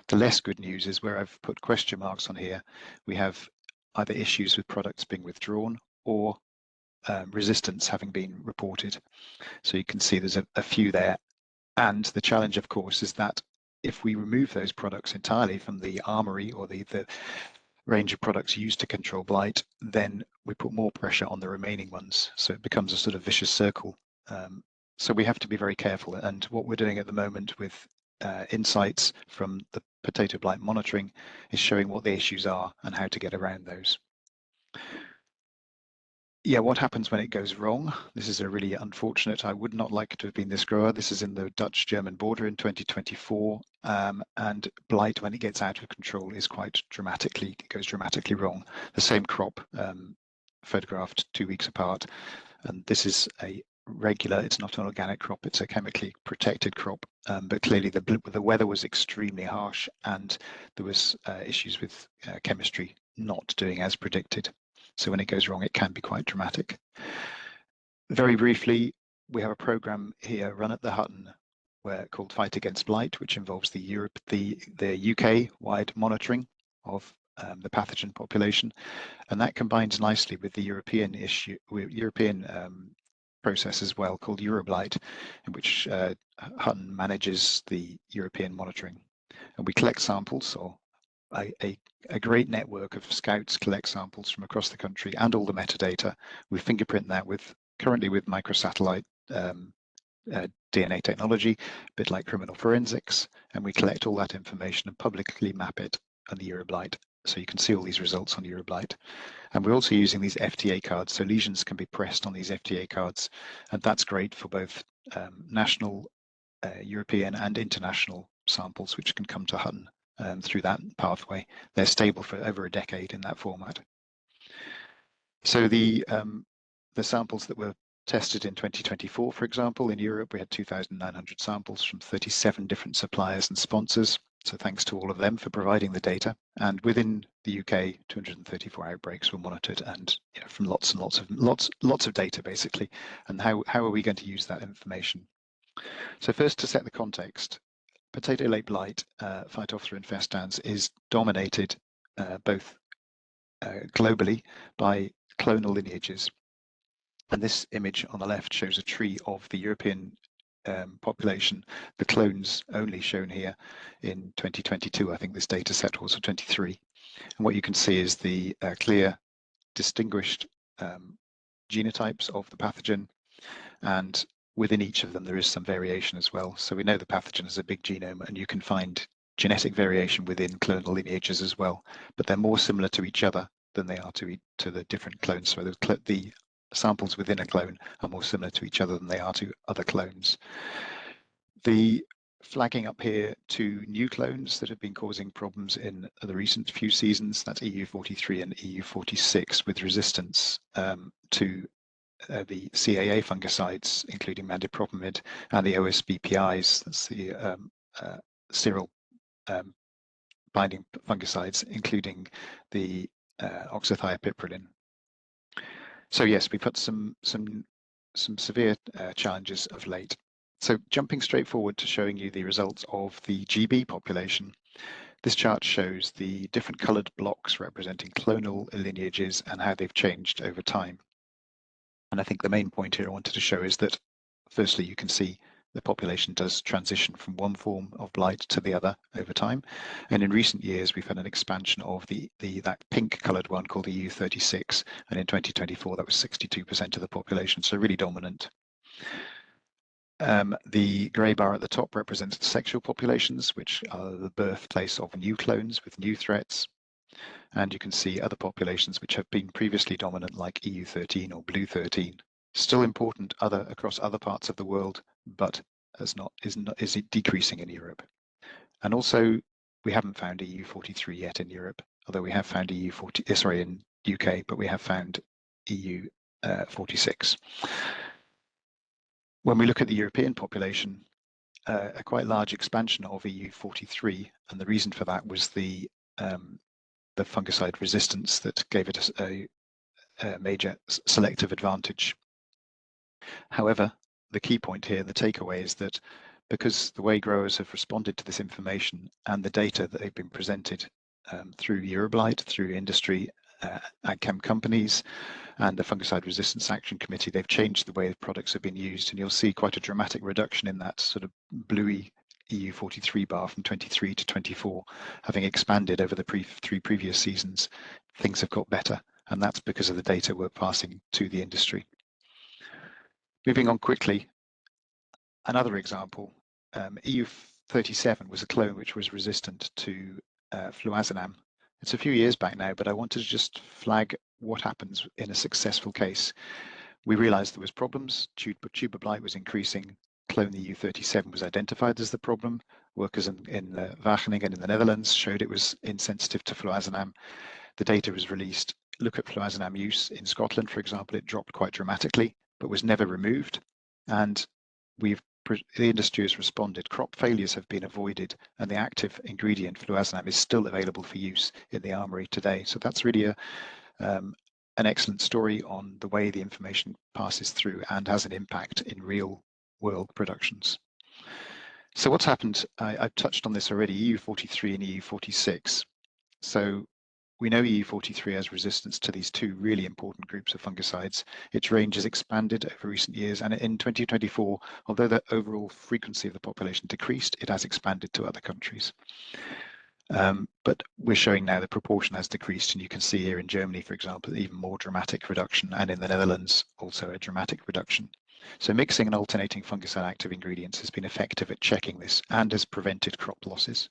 The less good news is where I've put question marks on here. We have either issues with products being withdrawn or resistance having been reported. So you can see there's a few there. And the challenge, of course, is that if we remove those products entirely from the armory or the range of products used to control blight, then we put more pressure on the remaining ones. So it becomes a sort of vicious circle. So we have to be very careful. And what we're doing at the moment with insights from the potato blight monitoring is showing what the issues are and how to get around those. Yeah, what happens when it goes wrong? This is a really unfortunate. I would not like to have been this grower. This is in the Dutch-German border in 2024, and blight, when it gets out of control, is it goes dramatically wrong. The same crop photographed 2 weeks apart, and this is a regular, it's not an organic crop, it's a chemically protected crop, but clearly the weather was extremely harsh, and there was issues with chemistry not doing as predicted. So when it goes wrong, it can be quite dramatic. Very briefly, we have a program here run at the Hutton called Flight Against Blight, which involves the UK-wide monitoring of the pathogen population, and that combines nicely with the European process as well, called Euroblight, in which Hutton manages the European monitoring. And we collect samples, or a great network of scouts collect samples from across the country and all the metadata. We fingerprint that currently with microsatellite DNA technology, a bit like criminal forensics, and we collect all that information and publicly map it on the Euroblight. So you can see all these results on Euroblight. And we're also using these FTA cards, so lesions can be pressed on these FTA cards, and that's great for both national, European and international samples which can come to Hutton through that pathway. They're stable for over a decade in that format. So the samples that were tested in 2024, for example, in Europe, we had 2,900 samples from 37 different suppliers and sponsors. So thanks to all of them for providing the data. And within the UK, 234 outbreaks were monitored, and from lots of data basically. And how are we going to use that information? So first, to set the context, potato late blight, Phytophthora infestans, is dominated both globally by clonal lineages. And this image on the left shows a tree of the European population, the clones only shown here in 2022. I think this data set was for 23. And what you can see is the clear, distinguished genotypes of the pathogen. And within each of them, there is some variation as well. So we know the pathogen is a big genome, and you can find genetic variation within clonal lineages as well. But they're more similar to each other than they are to the different clones. So the samples within a clone are more similar to each other than they are to other clones. The flagging up here to new clones that have been causing problems in the recent few seasons, that's EU43 and EU46, with resistance to the CAA fungicides, including mandipropamid, and the OSBPIs, that's the serial binding fungicides, including the oxythiopyprilin. So yes, we've had some severe challenges of late. So jumping straight forward to showing you the results of the GB population, this chart shows the different coloured blocks representing clonal lineages and how they've changed over time. And I think the main point here I wanted to show is that, firstly, you can see the population does transition from one form of blight to the other over time. And in recent years, we've had an expansion of that pink coloured one called the EU36. And in 2024, that was 62% of the population, so really dominant. The grey bar at the top represents the sexual populations, which are the birthplace of new clones with new threats. And you can see other populations which have been previously dominant, like EU13 or Blue 13. Still important across other parts of the world, but is decreasing in Europe. And also, we haven't found EU43 yet in Europe, although we have found in UK, but we have found EU46. When we look at the European population, a quite large expansion of EU43, and the reason for that was the fungicide resistance that gave it a major selective advantage. However, the key point here, the takeaway, is that because the way growers have responded to this information and the data that they've been presented through Euroblight, through industry, ag-chem companies, and the Fungicide Resistance Action Committee, they've changed the way the products have been used, and you'll see quite a dramatic reduction in that sort of bluey EU43 bar from 23 to 24, having expanded over the three previous seasons. Things have got better, and that's because of the data we're passing to the industry. Moving on quickly, another example, EU37 was a clone which was resistant to fluazinam. It's a few years back now, but I wanted to just flag what happens in a successful case. We realized there was problems, tuber blight was increasing, clone EU37 was identified as the problem. Workers in Wageningen in the Netherlands showed it was insensitive to fluazinam. The data was released. Look at fluazinam use in Scotland, for example, it dropped quite dramatically, but was never removed. And the industry has responded. Crop failures have been avoided, and the active ingredient fluazinam is still available for use in the armory today. So that's really an excellent story on the way the information passes through and has an impact in real world productions. So what's happened, I've touched on this already, EU43 and EU46. So we know EU43 has resistance to these two really important groups of fungicides. Its range has expanded over recent years, and in 2024, although the overall frequency of the population decreased, it has expanded to other countries. But we're showing now the proportion has decreased, and you can see here in Germany, for example, even more dramatic reduction, and in the Netherlands, also a dramatic reduction. So mixing and alternating fungicide active ingredients has been effective at checking this and has prevented crop losses.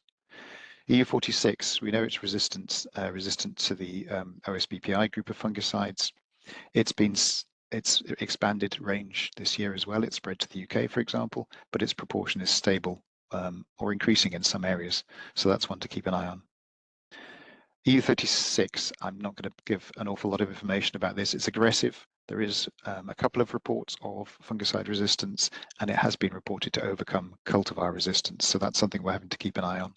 EU46, we know it's resistant to the OSBPI group of fungicides. It's expanded range this year as well. It's spread to the UK, for example, but its proportion is stable or increasing in some areas. So that's one to keep an eye on. EU36, I'm not going to give an awful lot of information about this. It's aggressive. There is a couple of reports of fungicide resistance, and it has been reported to overcome cultivar resistance. So that's something we're having to keep an eye on.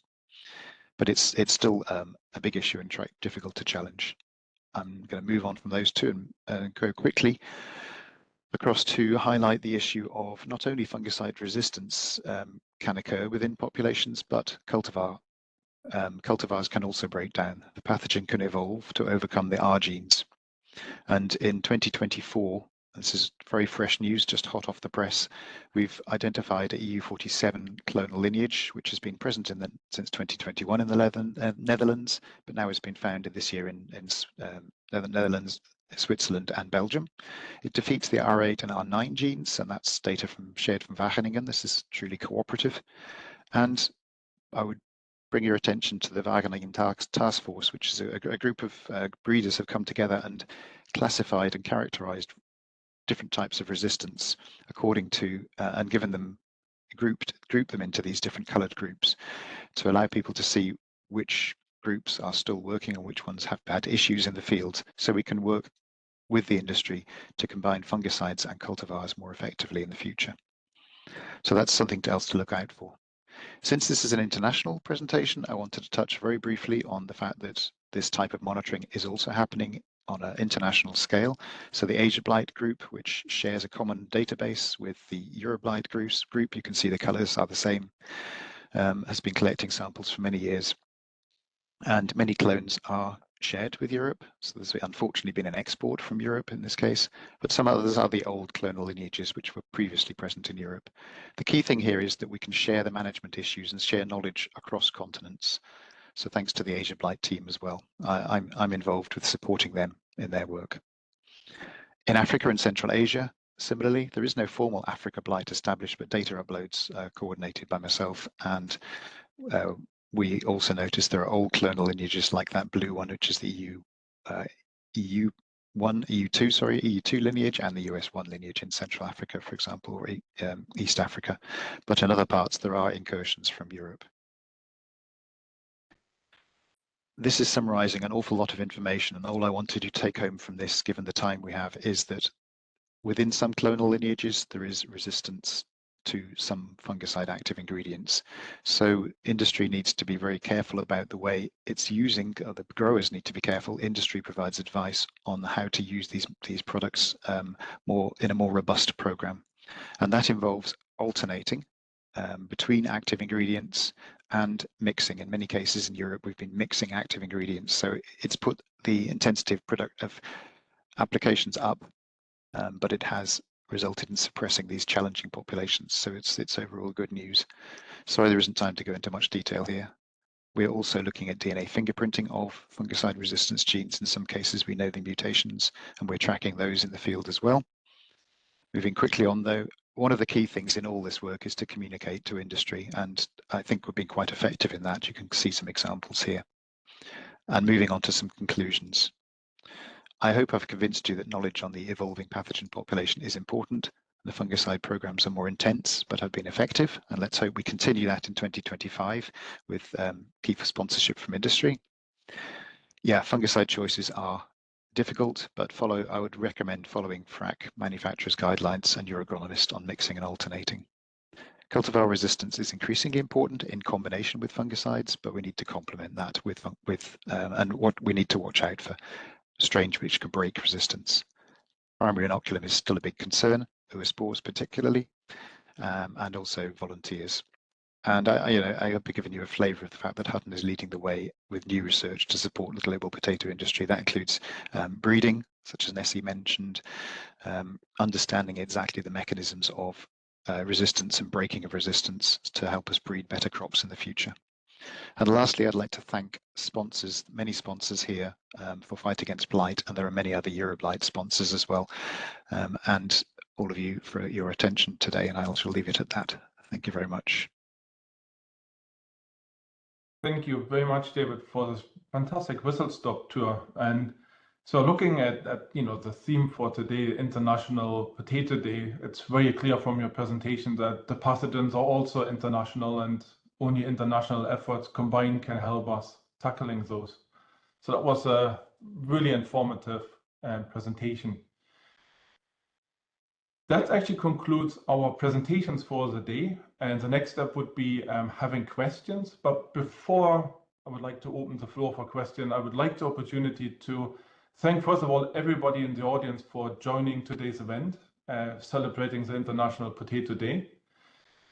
But it's still a big issue and difficult to challenge. I'm going to move on from those two and go quickly across to highlight the issue of not only fungicide resistance can occur within populations, but cultivars can also break down. The pathogen can evolve to overcome the R genes. And in 2024, this is very fresh news, just hot off the press, we've identified a EU47 clonal lineage, which has been present since 2021 in the Netherlands, but now has been found this year in the Netherlands, Switzerland and Belgium. It defeats the R8 and R9 genes, and that's data shared from Wageningen. This is truly cooperative. And I would bring your attention to the Wageningen Task Force, which is a group of breeders have come together and classified and characterized different types of resistance according to, and given them, grouped them into these different colored groups to allow people to see which groups are still working and which ones have had issues in the field, so we can work with the industry to combine fungicides and cultivars more effectively in the future. So that's something else to look out for. Since this is an international presentation, I wanted to touch very briefly on the fact that this type of monitoring is also happening on an international scale. So the Asia Blight group, which shares a common database with the Euroblight group, you can see the colors are the same, has been collecting samples for many years. And many clones are shared with Europe. So there's unfortunately been an export from Europe in this case, but some others are the old clonal lineages which were previously present in Europe. The key thing here is that we can share the management issues and share knowledge across continents. So thanks to the Asia Blight team as well. I'm involved with supporting them in their work. In Africa and Central Asia, similarly, there is no formal Africa Blight established, but data uploads coordinated by myself, and we also notice there are old clonal lineages like that blue one, which is the EU2 lineage, and the US1 lineage in Central Africa, for example, or East Africa. But in other parts, there are incursions from Europe. This is summarizing an awful lot of information, and all I wanted to take home from this, given the time we have, is that within some clonal lineages, there is resistance to some fungicide active ingredients. So industry needs to be very careful about the way it's using, or the growers need to be careful. Industry provides advice on how to use these products in a more robust program. And that involves alternating between active ingredients and mixing. In many cases in Europe, we've been mixing active ingredients. So it's put the intensity of applications up, but it has resulted in suppressing these challenging populations. So it's overall good news. Sorry, there isn't time to go into much detail here. We're also looking at DNA fingerprinting of fungicide resistance genes. In some cases, we know the mutations, and we're tracking those in the field as well. Moving quickly on though, one of the key things in all this work is to communicate to industry, and I think we've been quite effective in that. You can see some examples here. And moving on to some conclusions. I hope I've convinced you that knowledge on the evolving pathogen population is important. The fungicide programs are more intense, but have been effective. And let's hope we continue that in 2025 with key for sponsorship from industry. Yeah, fungicide choices are difficult, but I would recommend following FRAC manufacturers' guidelines and your agronomist on mixing and alternating. Cultivar resistance is increasingly important in combination with fungicides, but we need to complement that and what we need to watch out for strains which can break resistance. Primary inoculum is still a big concern, oospores particularly, and also volunteers. And I hope I've given you a flavour of the fact that Hutton is leading the way with new research to support the global potato industry. That includes breeding, such as Nessie mentioned, understanding exactly the mechanisms of resistance and breaking of resistance to help us breed better crops in the future. And lastly, I'd like to thank sponsors, many sponsors here for Flight Against Blight, and there are many other Euroblight sponsors as well, and all of you for your attention today, and I also leave it at that. Thank you very much. Thank you very much, David, for this fantastic whistle-stop tour. And So looking at the theme for today, International Potato Day, it's very clear from your presentation that the pathogens are also international, and only international efforts combined can help us tackling those. So that was a really informative presentation. That actually concludes our presentations for the day, and the next step would be having questions. But before I would like to open the floor for questions, I would like the opportunity to thank, first of all, everybody in the audience for joining today's event, celebrating the International Potato Day.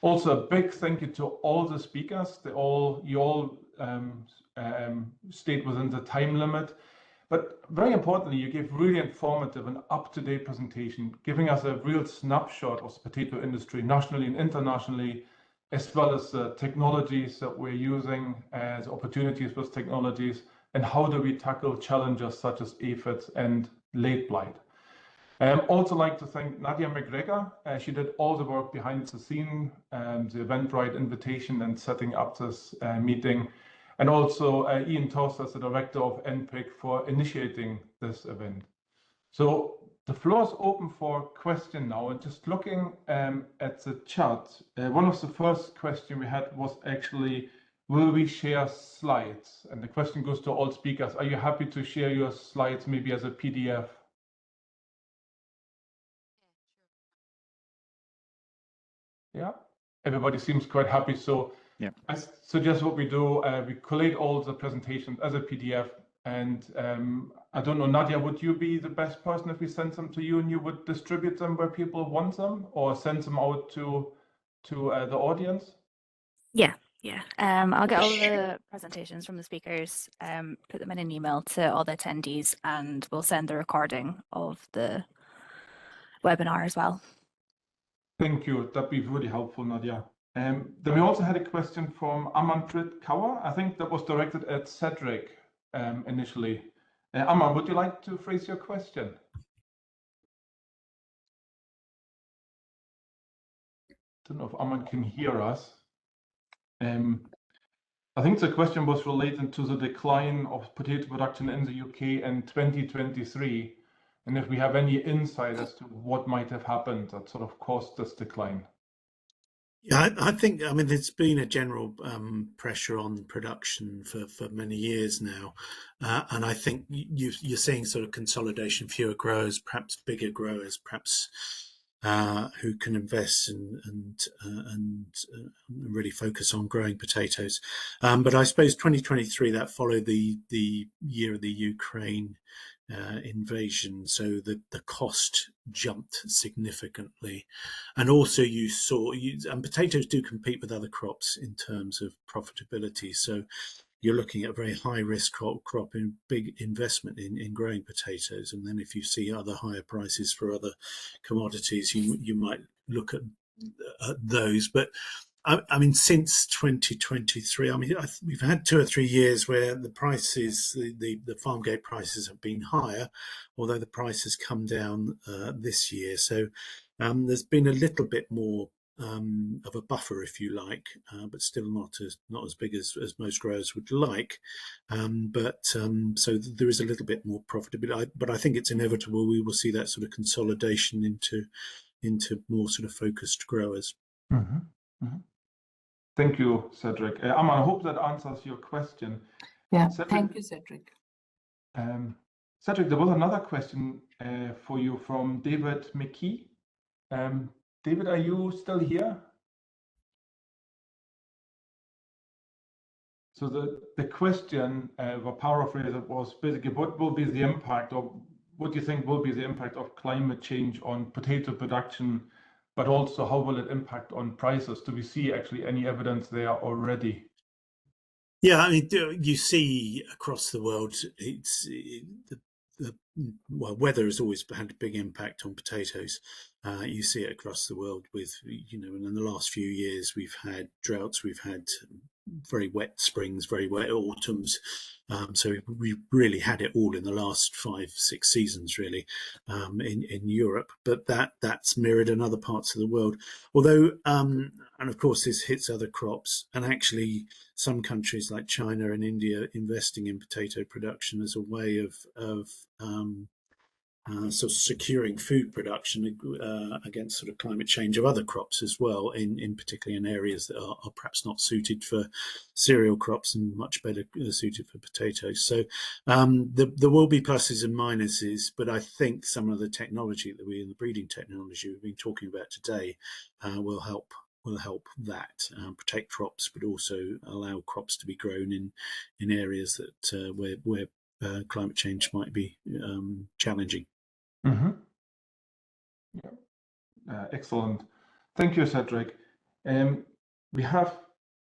Also, a big thank you to all the speakers. You all stayed within the time limit. But very importantly, you gave really informative and up-to-date presentation, giving us a real snapshot of the potato industry nationally and internationally, as well as the technologies that we're using as opportunities with technologies, and how do we tackle challenges such as aphids and late blight. Also like to thank Nadia McGregor. She did all the work behind the scene, the Eventbrite invitation and setting up this meeting. And also Ian Toss as the director of NPIC for initiating this event. So the floor is open for question now. And just looking at the chat, one of the first questions we had was actually, will we share slides? And the question goes to all speakers. Are you happy to share your slides maybe as a PDF? Yeah, everybody seems quite happy. So yeah, I suggest what we do, we collate all the presentations as a PDF, and I don't know, Nadia, would you be the best person if we send them to you and you would distribute them where people want them, or send them out to the audience? Yeah. I'll get all the presentations from the speakers, put them in an email to all the attendees, and we'll send the recording of the webinar as well. Thank you. That'd be really helpful, Nadia. Then we also had a question from Amanpreet Kaur. I think that was directed at Cedric initially. Aman, would you like to phrase your question? Don't know if Aman can hear us. I think the question was related to the decline of potato production in the UK in 2023, and if we have any insight as to what might have happened that sort of caused this decline. Yeah, I think, I mean, there's been a general pressure on production for many years now. And I think you're seeing sort of consolidation, fewer growers, perhaps bigger growers, perhaps who can invest and really focus on growing potatoes. But I suppose 2023, that followed the year of the Ukraine invasion, so the cost jumped significantly, and also you saw, and potatoes do compete with other crops in terms of profitability. So you're looking at a very high risk crop in big investment in growing potatoes, and then if you see other higher prices for other commodities, you might look at those. But I mean, since 2023, I mean, we've had 2 or 3 years where the prices, the farm gate prices have been higher, although the price has come down this year. So there's been a little bit more of a buffer, if you like, but still not as big as most growers would like. So there is a little bit more profitability, but I think it's inevitable we will see that sort of consolidation into more sort of focused growers. Mm-hmm. Mm-hmm. Thank you, Cedric. Aman, I hope that answers your question. Yeah, Cedric, thank you, Cedric. Cedric, there was another question for you from David McKee. David, are you still here? So the question, the paraphrase was basically, what will be the impact, or what do you think will be the impact of climate change on potato production, but also how will it impact on prices? Do we see actually any evidence there already? Yeah, I mean, you see across the world, well, weather has always had a big impact on potatoes. You see it across the world with, and in the last few years, we've had droughts, we've had very wet springs, very wet autumns. So we really had it all in the last 5-6 seasons, really, in Europe. But that's mirrored in other parts of the world. Although, and of course, this hits other crops. And actually, some countries like China and India investing in potato production as a way of sort of securing food production against sort of climate change of other crops as well, in particularly in areas that are perhaps not suited for cereal crops and much better suited for potatoes. So there will be pluses and minuses, but I think some of the technology that the breeding technology we've been talking about today will help that protect crops, but also allow crops to be grown in areas that where climate change might be challenging. Mm-hmm. Yeah. Excellent. Thank you, Cedric. We have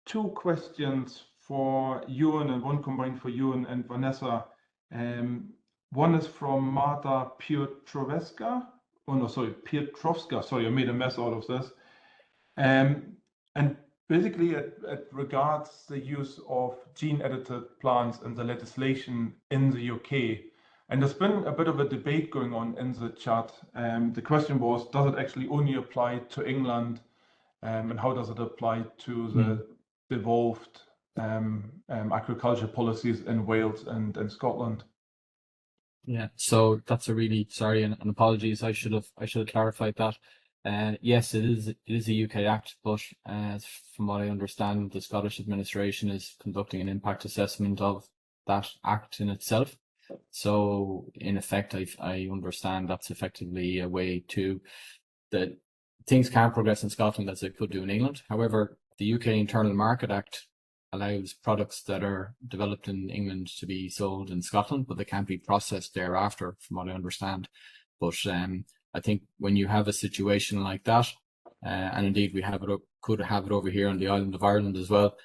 2 questions for Ewan and one combined for Ewan and Vanessa. One is from Marta Piotrowska. Oh no, sorry, Pietrovska. Sorry, I made a mess out of this. And basically it regards the use of gene-edited plants and the legislation in the UK. And there's been a bit of a debate going on in the chat. The question was, does it actually only apply to England? And how does it apply to the devolved agriculture policies in Wales and Scotland? Yeah, so that's a really sorry and apologies. I should have clarified that. Yes, it is a UK Act, but from what I understand, the Scottish administration is conducting an impact assessment of that Act in itself. So in effect, I understand that's effectively a way to that things can progress in Scotland as they could do in England. However, the UK Internal Market Act allows products that are developed in England to be sold in Scotland, but they can't be processed thereafter, from what I understand. But I think when you have a situation like that, and indeed we could have it over here on the island of Ireland as well,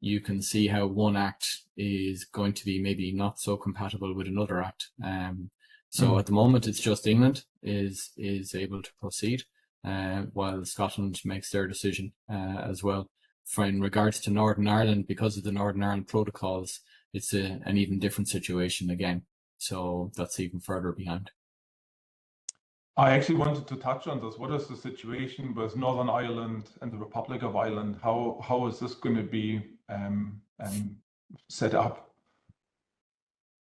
you can see how one act is going to be maybe not so compatible with another act. So at the moment, it's just England is able to proceed, while Scotland makes their decision as well. In regards to Northern Ireland, because of the Northern Ireland protocols, it's an even different situation again. So that's even further behind. I actually wanted to touch on this. What is the situation with Northern Ireland and the Republic of Ireland? How is this going to be set up?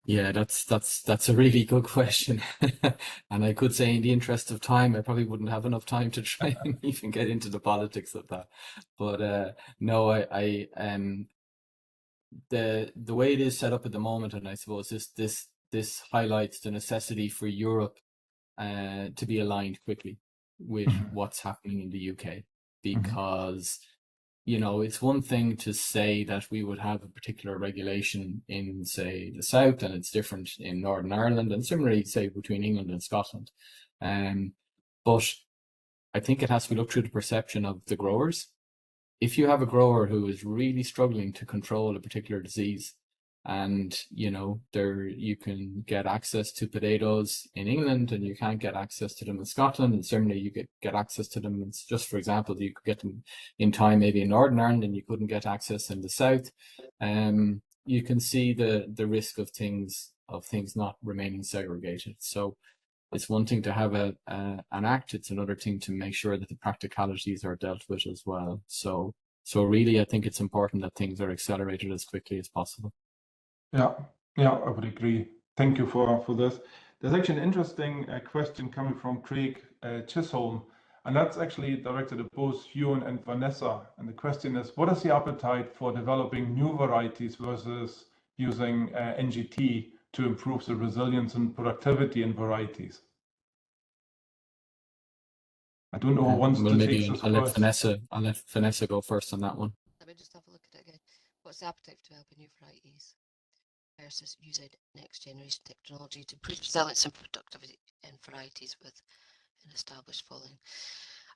Yeah, that's a really good question. And I could say in the interest of time, I probably wouldn't have enough time to try and even get into the politics of that. But no, the way it is set up at the moment, and I suppose this highlights the necessity for Europe to be aligned quickly with what's happening in the UK, because it's one thing to say that we would have a particular regulation in, say, the south, and it's different in Northern Ireland, and similarly, say, between England and Scotland. But I think it has to be looked through the perception of the growers. If you have a grower who is really struggling to control a particular disease, and you can get access to potatoes in England and you can't get access to them in Scotland, and certainly you get access to them, just for example, you could get them in time maybe in Northern Ireland and you couldn't get access in the south. You can see the risk of things not remaining segregated. So it's one thing to have an act, it's another thing to make sure that the practicalities are dealt with as well. So really, I think it's important that things are accelerated as quickly as possible. Yeah, I would agree. Thank you for this. There's actually an interesting question coming from Craig Chisholm, and that's actually directed at both Ewan and Vanessa. And the question is, what is the appetite for developing new varieties versus using NGT to improve the resilience and productivity in varieties? I don't know who wants to take this first. I'll let Vanessa go first on that one. Let me just have a look at it again. What's the appetite for developing new varieties versus using next generation technology to improve resilience and productivity in varieties with an established following?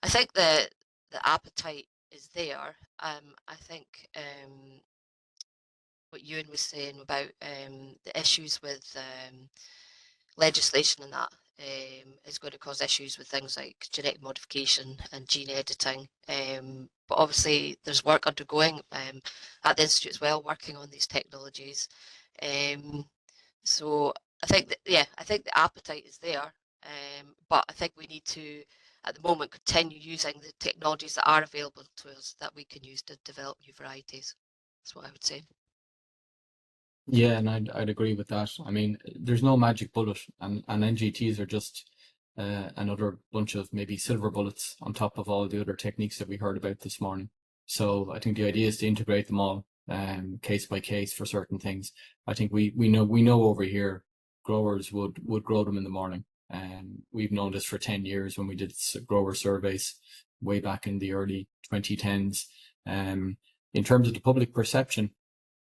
I think the appetite is there. I think what Ewan was saying about the issues with legislation and that is going to cause issues with things like genetic modification and gene editing. But obviously there's work undergoing at the Institute as well, working on these technologies. So I think that, yeah, I think the appetite is there, but I think we need to, at the moment, continue using the technologies that are available to us that we can use to develop new varieties. That's what I would say. Yeah, and I'd agree with that. I mean, there's no magic bullet, and NGTs are just another bunch of maybe silver bullets on top of all the other techniques that we heard about this morning. So I think the idea is to integrate them all, case by case for certain things. I think we know over here growers would grow them in the morning, and we've known this for 10 years when we did grower surveys way back in the early 2010s. In terms of the public perception,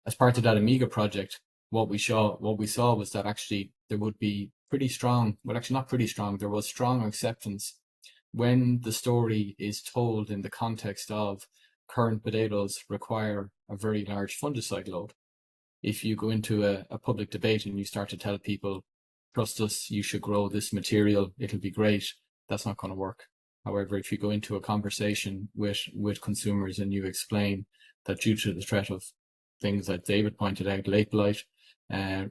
as part of that Amiga project, what we saw was that actually there would be pretty strong, well, actually not pretty strong, there was strong acceptance when the story is told in the context of current potatoes require a very large fungicide load. If you go into a public debate and you start to tell people, trust us, you should grow this material, it'll be great, that's not going to work. However, if you go into a conversation with consumers and you explain that due to the threat of things that David pointed out, late blight,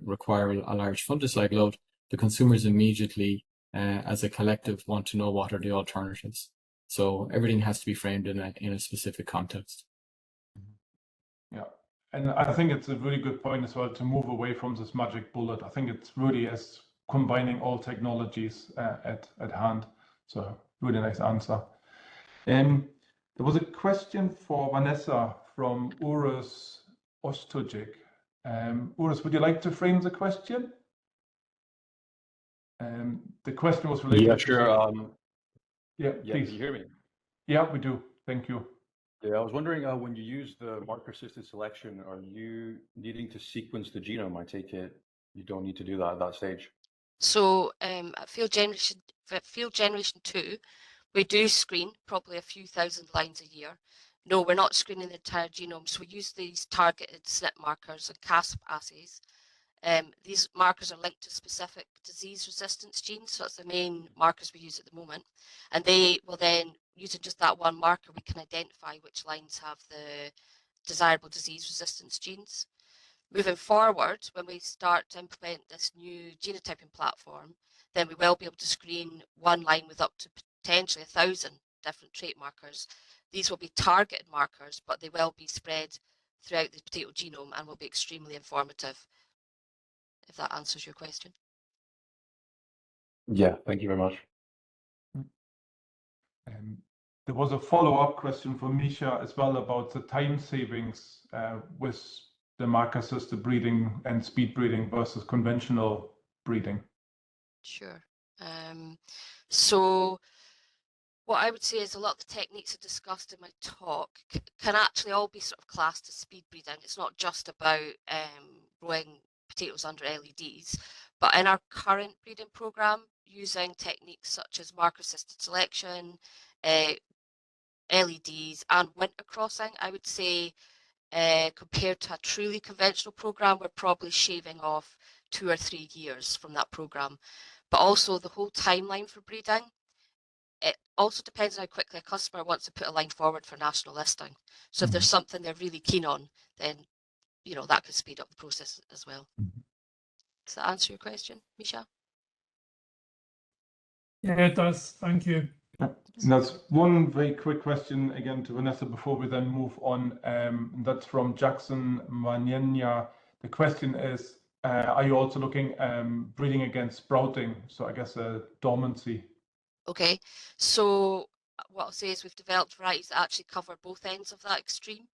require a large fungicide load, the consumers immediately, as a collective, want to know what are the alternatives. So everything has to be framed in a specific context. Yeah, and I think it's a really good point as well to move away from this magic bullet. I think it's really as combining all technologies at hand. So really nice answer. There was a question for Vanessa from Urus Ostojic. Urus, would you like to frame the question? The question was related. Yeah, sure. Yeah, yeah, please. can you hear me? Yeah, we do. Thank you. Yeah, I was wondering when you use the marker-assisted selection, are you needing to sequence the genome? I take it you don't need to do that at that stage. So at field generation 2, we do screen probably a few thousand lines a year. No, we're not screening the entire genome. So we use these targeted SNP markers and CASP assays. These markers are linked to specific disease resistance genes. So that's the main markers we use at the moment. And they will then, using just that one marker, we can identify which lines have the desirable disease resistance genes. Moving forward, when we start to implement this new genotyping platform, then we will be able to screen one line with up to potentially 1,000 different trait markers. These will be targeted markers, but they will be spread throughout the potato genome and will be extremely informative, if that answers your question. Yeah, thank you very much. There was a follow-up question from Misha as well about the time savings with the marker-assisted breeding and speed breeding versus conventional breeding. Sure. So what I would say is a lot of the techniques I discussed in my talk can actually all be sort of classed as speed breeding. It's not just about growing potatoes under LEDs, but in our current breeding program, using techniques such as marker-assisted selection, LEDs and winter crossing, I would say compared to a truly conventional program, we're probably shaving off 2 or 3 years from that program. But also the whole timeline for breeding, it also depends on how quickly a customer wants to put a line forward for national listing. So if there's something they're really keen on, then that could speed up the process as well. Does that answer your question, Misha? Yeah, it does. Thank you. There's one very quick question again to Vanessa before we then move on. That's from Jackson Manyenya. The question is, are you also looking breeding against sprouting? So I guess dormancy. Okay, so what I'll say is we've developed varieties that actually cover both ends of that extreme.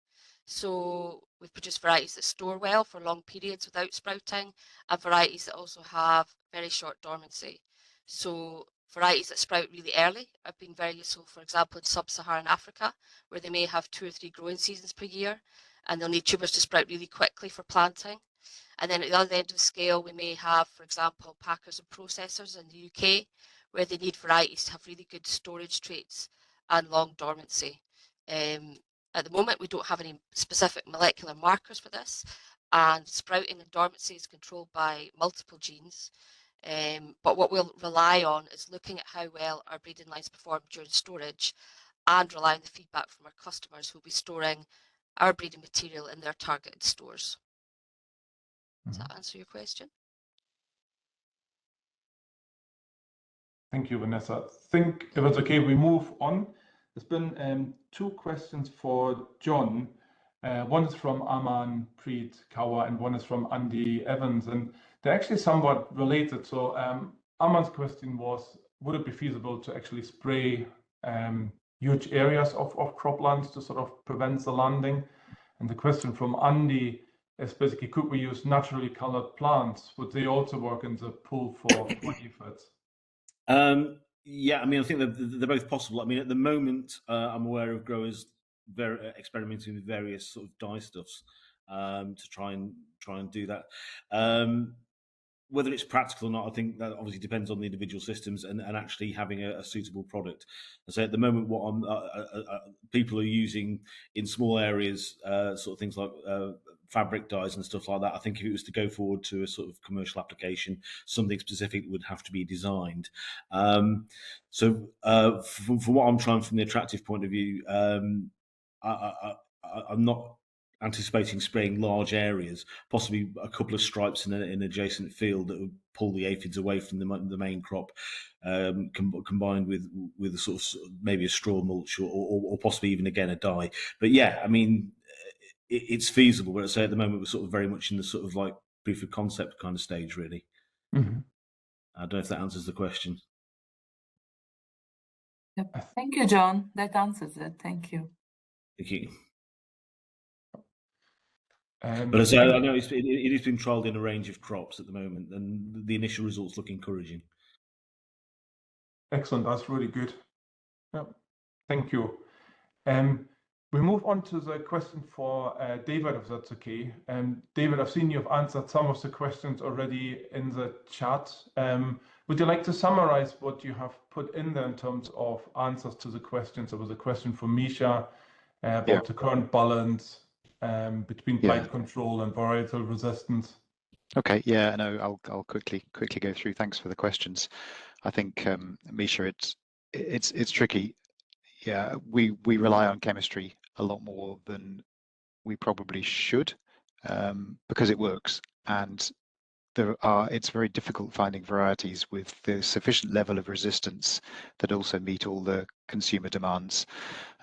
So we've produced varieties that store well for long periods without sprouting, and varieties that also have very short dormancy. So varieties that sprout really early have been very useful, for example, in sub-Saharan Africa, where they may have 2 or 3 growing seasons per year, and they'll need tubers to sprout really quickly for planting. And then at the other end of the scale, we may have, for example, packers and processors in the UK, where they need varieties to have really good storage traits and long dormancy. At the moment, we don't have any specific molecular markers for this, and sprouting and dormancy is controlled by multiple genes. But what we'll rely on is looking at how well our breeding lines perform during storage, and rely on the feedback from our customers who will be storing our breeding material in their targeted stores. Does that answer your question? Thank you, Vanessa. I think if it's okay, we move on. There's been 2 questions for John. One is from Aman Preet Kawa and one is from Andy Evans, and they're actually somewhat related. So Aman's question was, would it be feasible to actually spray huge areas of croplands to sort of prevent the landing? And the question from Andy is basically, could we use naturally colored plants? Would they also work in the pool for aphids? Yeah, I mean, I think they're both possible. I mean, at the moment, I'm aware of growers experimenting with various sort of dye stuffs to try and do that. Whether it's practical or not, I think that obviously depends on the individual systems and actually having a suitable product. And so at the moment, what people are using in small areas, sort of things like fabric dyes and stuff like that. I think if it was to go forward to a sort of commercial application, something specific would have to be designed. So from what I'm trying from the attractive point of view, I'm not anticipating spraying large areas, possibly a couple of stripes in an adjacent field that would pull the aphids away from the main crop, combined with a sort of maybe a straw mulch or possibly even again a dye. But yeah, I mean, it's feasible. But I say at the moment we're sort of very much in the sort of like proof of concept kind of stage, really. Mm-hmm. I don't know if that answers the question. Yep. Thank you, John. That answers it. Thank you. Thank you. But as I know it is being trialled in a range of crops at the moment, and the initial results look encouraging. Excellent. That's really good. Yeah. Thank you. We move on to the question for David, if that's okay. David, I've seen you've answered some of the questions already in the chat. Would you like to summarize what you have put in there in terms of answers to the questions? There was a question from Misha about the current balance between blight control and varietal resistance. Okay, yeah, no, I'll quickly go through. Thanks for the questions. I think Misha, it's tricky. Yeah, we rely on chemistry a lot more than we probably should because it works, and it's very difficult finding varieties with the sufficient level of resistance that also meet all the consumer demands,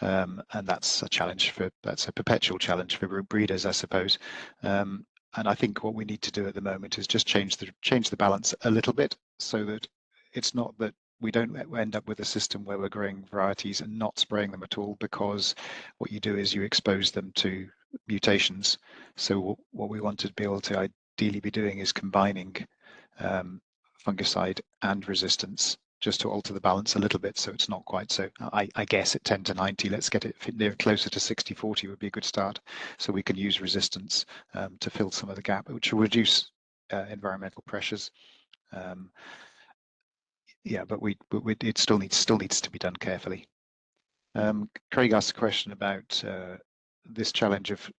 and that's a perpetual challenge for breeders, I suppose. And I think what we need to do at the moment is just change the balance a little bit, so that it's not that we don't end up with a system where we're growing varieties and not spraying them at all, because what you do is you expose them to mutations. So what we want to be able to ideally be doing is combining fungicide and resistance, just to alter the balance a little bit, so it's not quite so. I guess at 10 to 90, let's get it near closer to 60-40 would be a good start, so we can use resistance to fill some of the gap, which will reduce environmental pressures. Yeah, but it still needs to be done carefully. Craig asked a question about this challenge of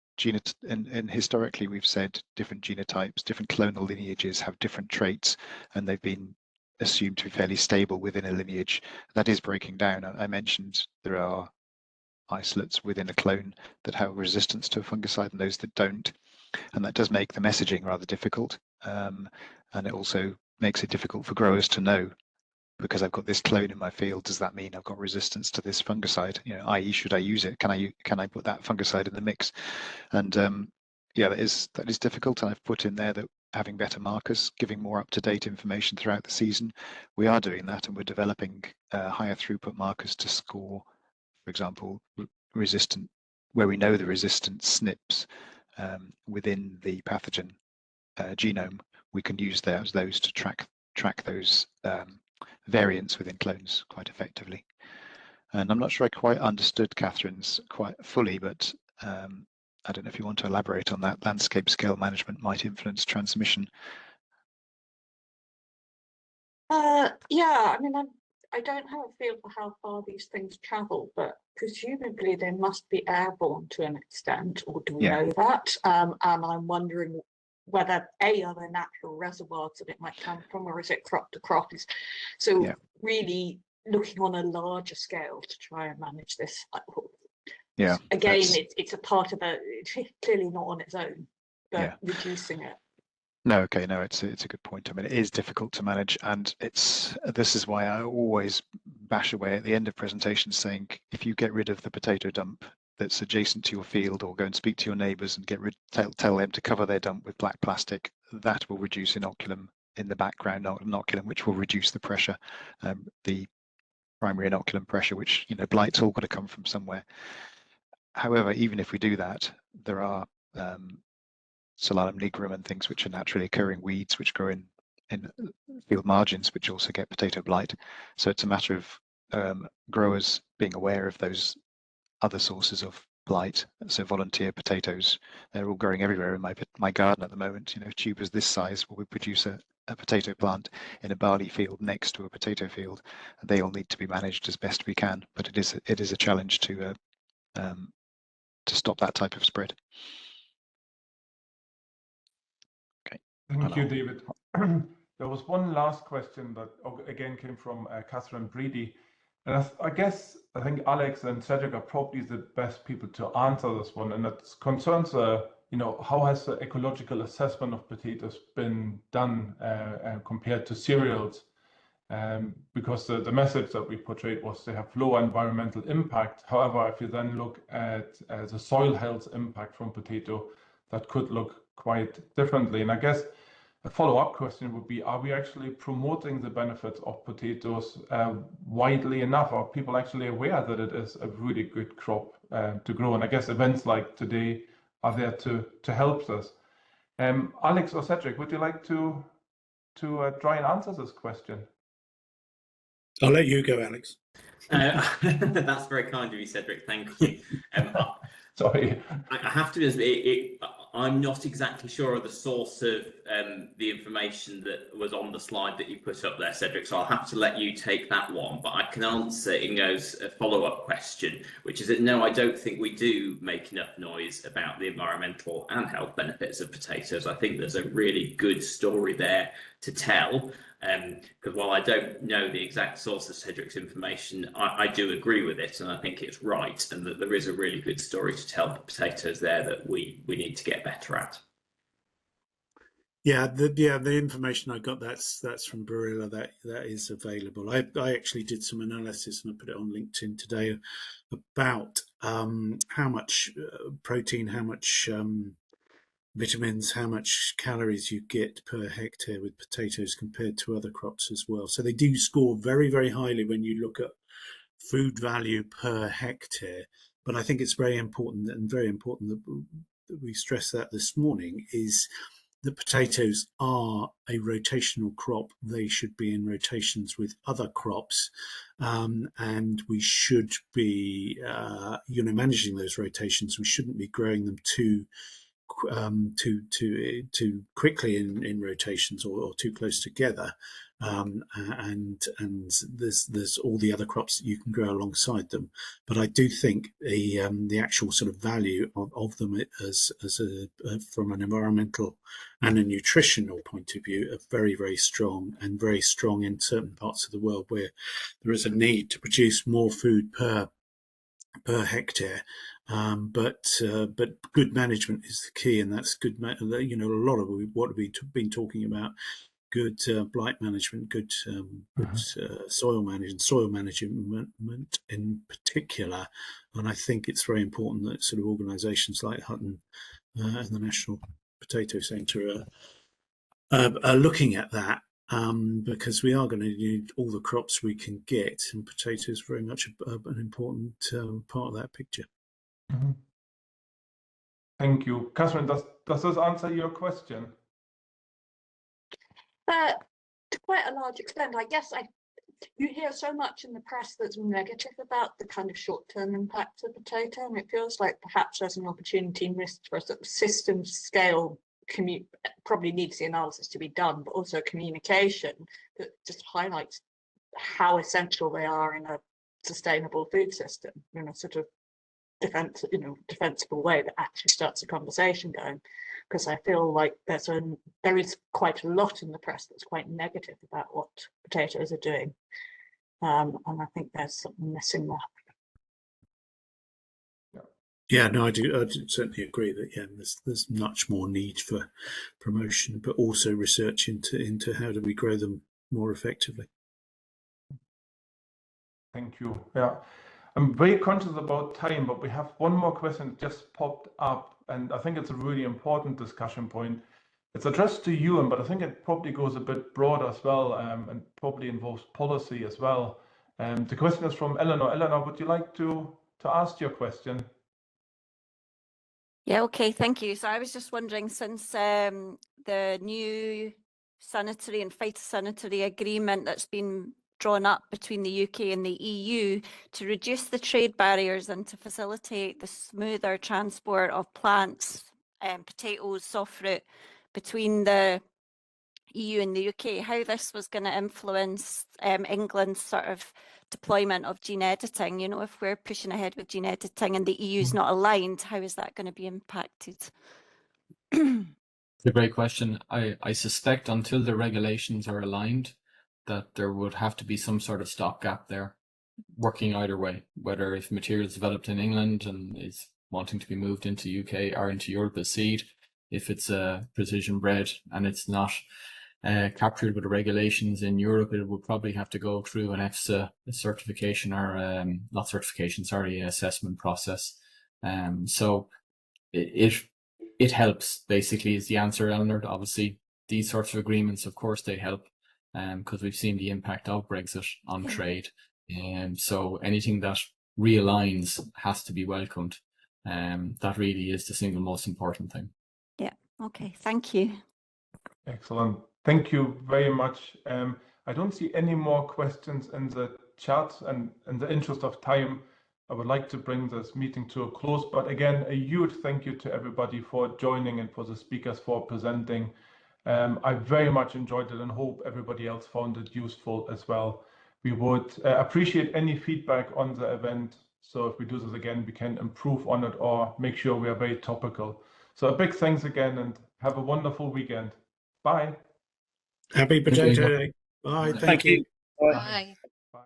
and historically we've said different genotypes, different clonal lineages have different traits, and they've been assumed to be fairly stable within a lineage. That is breaking down. I mentioned there are isolates within a clone that have resistance to a fungicide and those that don't, and that does make the messaging rather difficult, and it also makes it difficult for growers to know, because I've got this clone in my field, does that mean I've got resistance to this fungicide? You know, i.e., should I use it? Can I put that fungicide in the mix? And yeah, that is difficult. And I've put in there that having better markers, giving more up-to-date information throughout the season, we are doing that, and we're developing higher throughput markers to score, for example, resistant, where we know the resistant SNPs within the pathogen genome. We can use those to track those variants within clones quite effectively. And I'm not sure I quite understood Catherine's quite fully, but I don't know if you want to elaborate on that. Landscape scale management might influence transmission. Yeah, I mean, I don't have a feel for how far these things travel, but presumably they must be airborne to an extent, or do we know that? And I'm wondering whether are there natural reservoirs that it might come from, or is it crop to crop? So really looking on a larger scale to try and manage this. Yeah. Again, it's a part of it's clearly not on its own, but reducing it. No, okay, no, it's a good point. I mean, it is difficult to manage, and this is why I always bash away at the end of presentations saying, if you get rid of the potato dump that's adjacent to your field, or go and speak to your neighbours and tell them to cover their dump with black plastic, that will reduce inoculum in the background, inoculum which will reduce the pressure, the primary inoculum pressure, which, you know, blight's all got to come from somewhere. However, even if we do that, there are Solanum nigrum and things which are naturally occurring weeds which grow in field margins, which also get potato blight. So it's a matter of growers being aware of those other sources of blight. So volunteer potatoes, they're all growing everywhere in my garden at the moment. You know, tubers this size will produce a potato plant in a barley field next to a potato field. They all need to be managed as best we can, but it is a challenge to stop that type of spread. Thank you, David. There was one last question that again came from Catherine Breedy. And I think Alex and Cedric are probably the best people to answer this one. And it concerns, you know, how has the ecological assessment of potatoes been done compared to cereals? Because the message that we portrayed was they have low environmental impact. However, if you then look at the soil health impact from potato, that could look quite differently. And I guess a follow-up question would be, are we actually promoting the benefits of potatoes widely enough? Are people actually aware that it is a really good crop to grow? And I guess events like today are there to help us. Alex or Cedric, would you like to try and answer this question? I'll let you go, Alex. That's very kind of you, Cedric. Thank you. Sorry. I have to admit, I'm not exactly sure of the source of the information that was on the slide that you put up there, Cedric, so I'll have to let you take that one. But I can answer Ingo's follow-up question, which is that no, I don't think we do make enough noise about the environmental and health benefits of potatoes. I think there's a really good story there to tell. Because while I don't know the exact source of Cedric's information, I do agree with it, and I think it's right, and that there is a really good story to tell for potatoes there that we need to get better at. Yeah, the information I got that's from Barilla, that is available. I actually did some analysis and I put it on LinkedIn today about how much protein, how much vitamins, how much calories you get per hectare with potatoes compared to other crops as well. So they do score very, very highly when you look at food value per hectare. But I think it's very important that we stress that this morning is that potatoes are a rotational crop. They should be in rotations with other crops, and we should be, managing those rotations. We shouldn't be growing them too quickly in rotations or too close together, and there's all the other crops that you can grow alongside them. But I do think the actual sort of value of them as from an environmental and a nutritional point of view are very, very strong, and very strong in certain parts of the world where there is a need to produce more food per hectare. But good management is the key, and that's good. A lot of what we've been talking about, good blight management, good soil management in particular. And I think it's very important that sort of organisations like Hutton and the National Potato Centre are looking at that. Because we are going to need all the crops we can get, and potatoes very much an important part of that picture. Mm-hmm. Thank you. Catherine, does this answer your question? To quite a large extent, I guess. You hear so much in the press that's negative about the kind of short-term impacts of potato, and it feels like perhaps there's an opportunity missed for a sort of system scale. Probably needs the analysis to be done, but also communication that just highlights how essential they are in a sustainable food system, sort of defensible way that actually starts a conversation going. Because I feel like there is quite a lot in the press that's quite negative about what potatoes are doing, and I think there's something missing there. Yeah, no, I do certainly agree that there's much more need for promotion, but also research into how do we grow them more effectively. Thank you. Yeah, I'm very conscious about time, but we have one more question just popped up, and I think it's a really important discussion point. It's addressed to you, but I think it probably goes a bit broader as well, and probably involves policy as well. The question is from Eleanor. Eleanor, would you like to ask your question? Yeah, okay, thank you. So I was just wondering, since the new sanitary and phytosanitary agreement that's been drawn up between the UK and the EU to reduce the trade barriers and to facilitate the smoother transport of plants, potatoes, soft fruit between the EU and the UK, how this was going to influence England's sort of deployment of gene editing. You know, if we're pushing ahead with gene editing and the EU is not aligned, how is that going to be impacted? It's a great question. I suspect until the regulations are aligned, that there would have to be some sort of stopgap there, working either way, whether if material is developed in England and is wanting to be moved into UK or into Europe as seed, if it's a precision bred and it's not captured with the regulations in Europe, it would probably have to go through an EFSA certification or not certification, sorry, assessment process. So it helps, basically, is the answer, Eleanor. Obviously, these sorts of agreements, of course, they help, because we've seen the impact of Brexit on trade. And so anything that realigns has to be welcomed. That really is the single most important thing. Yeah, okay, thank you. Excellent. Thank you very much. I don't see any more questions in the chat, and in the interest of time, I would like to bring this meeting to a close. But again, a huge thank you to everybody for joining and for the speakers for presenting. I very much enjoyed it and hope everybody else found it useful as well. We would appreciate any feedback on the event. So if we do this again, we can improve on it or make sure we are very topical. So a big thanks again and have a wonderful weekend. Bye. Happy Potato Day. Bye. Thank you. Bye.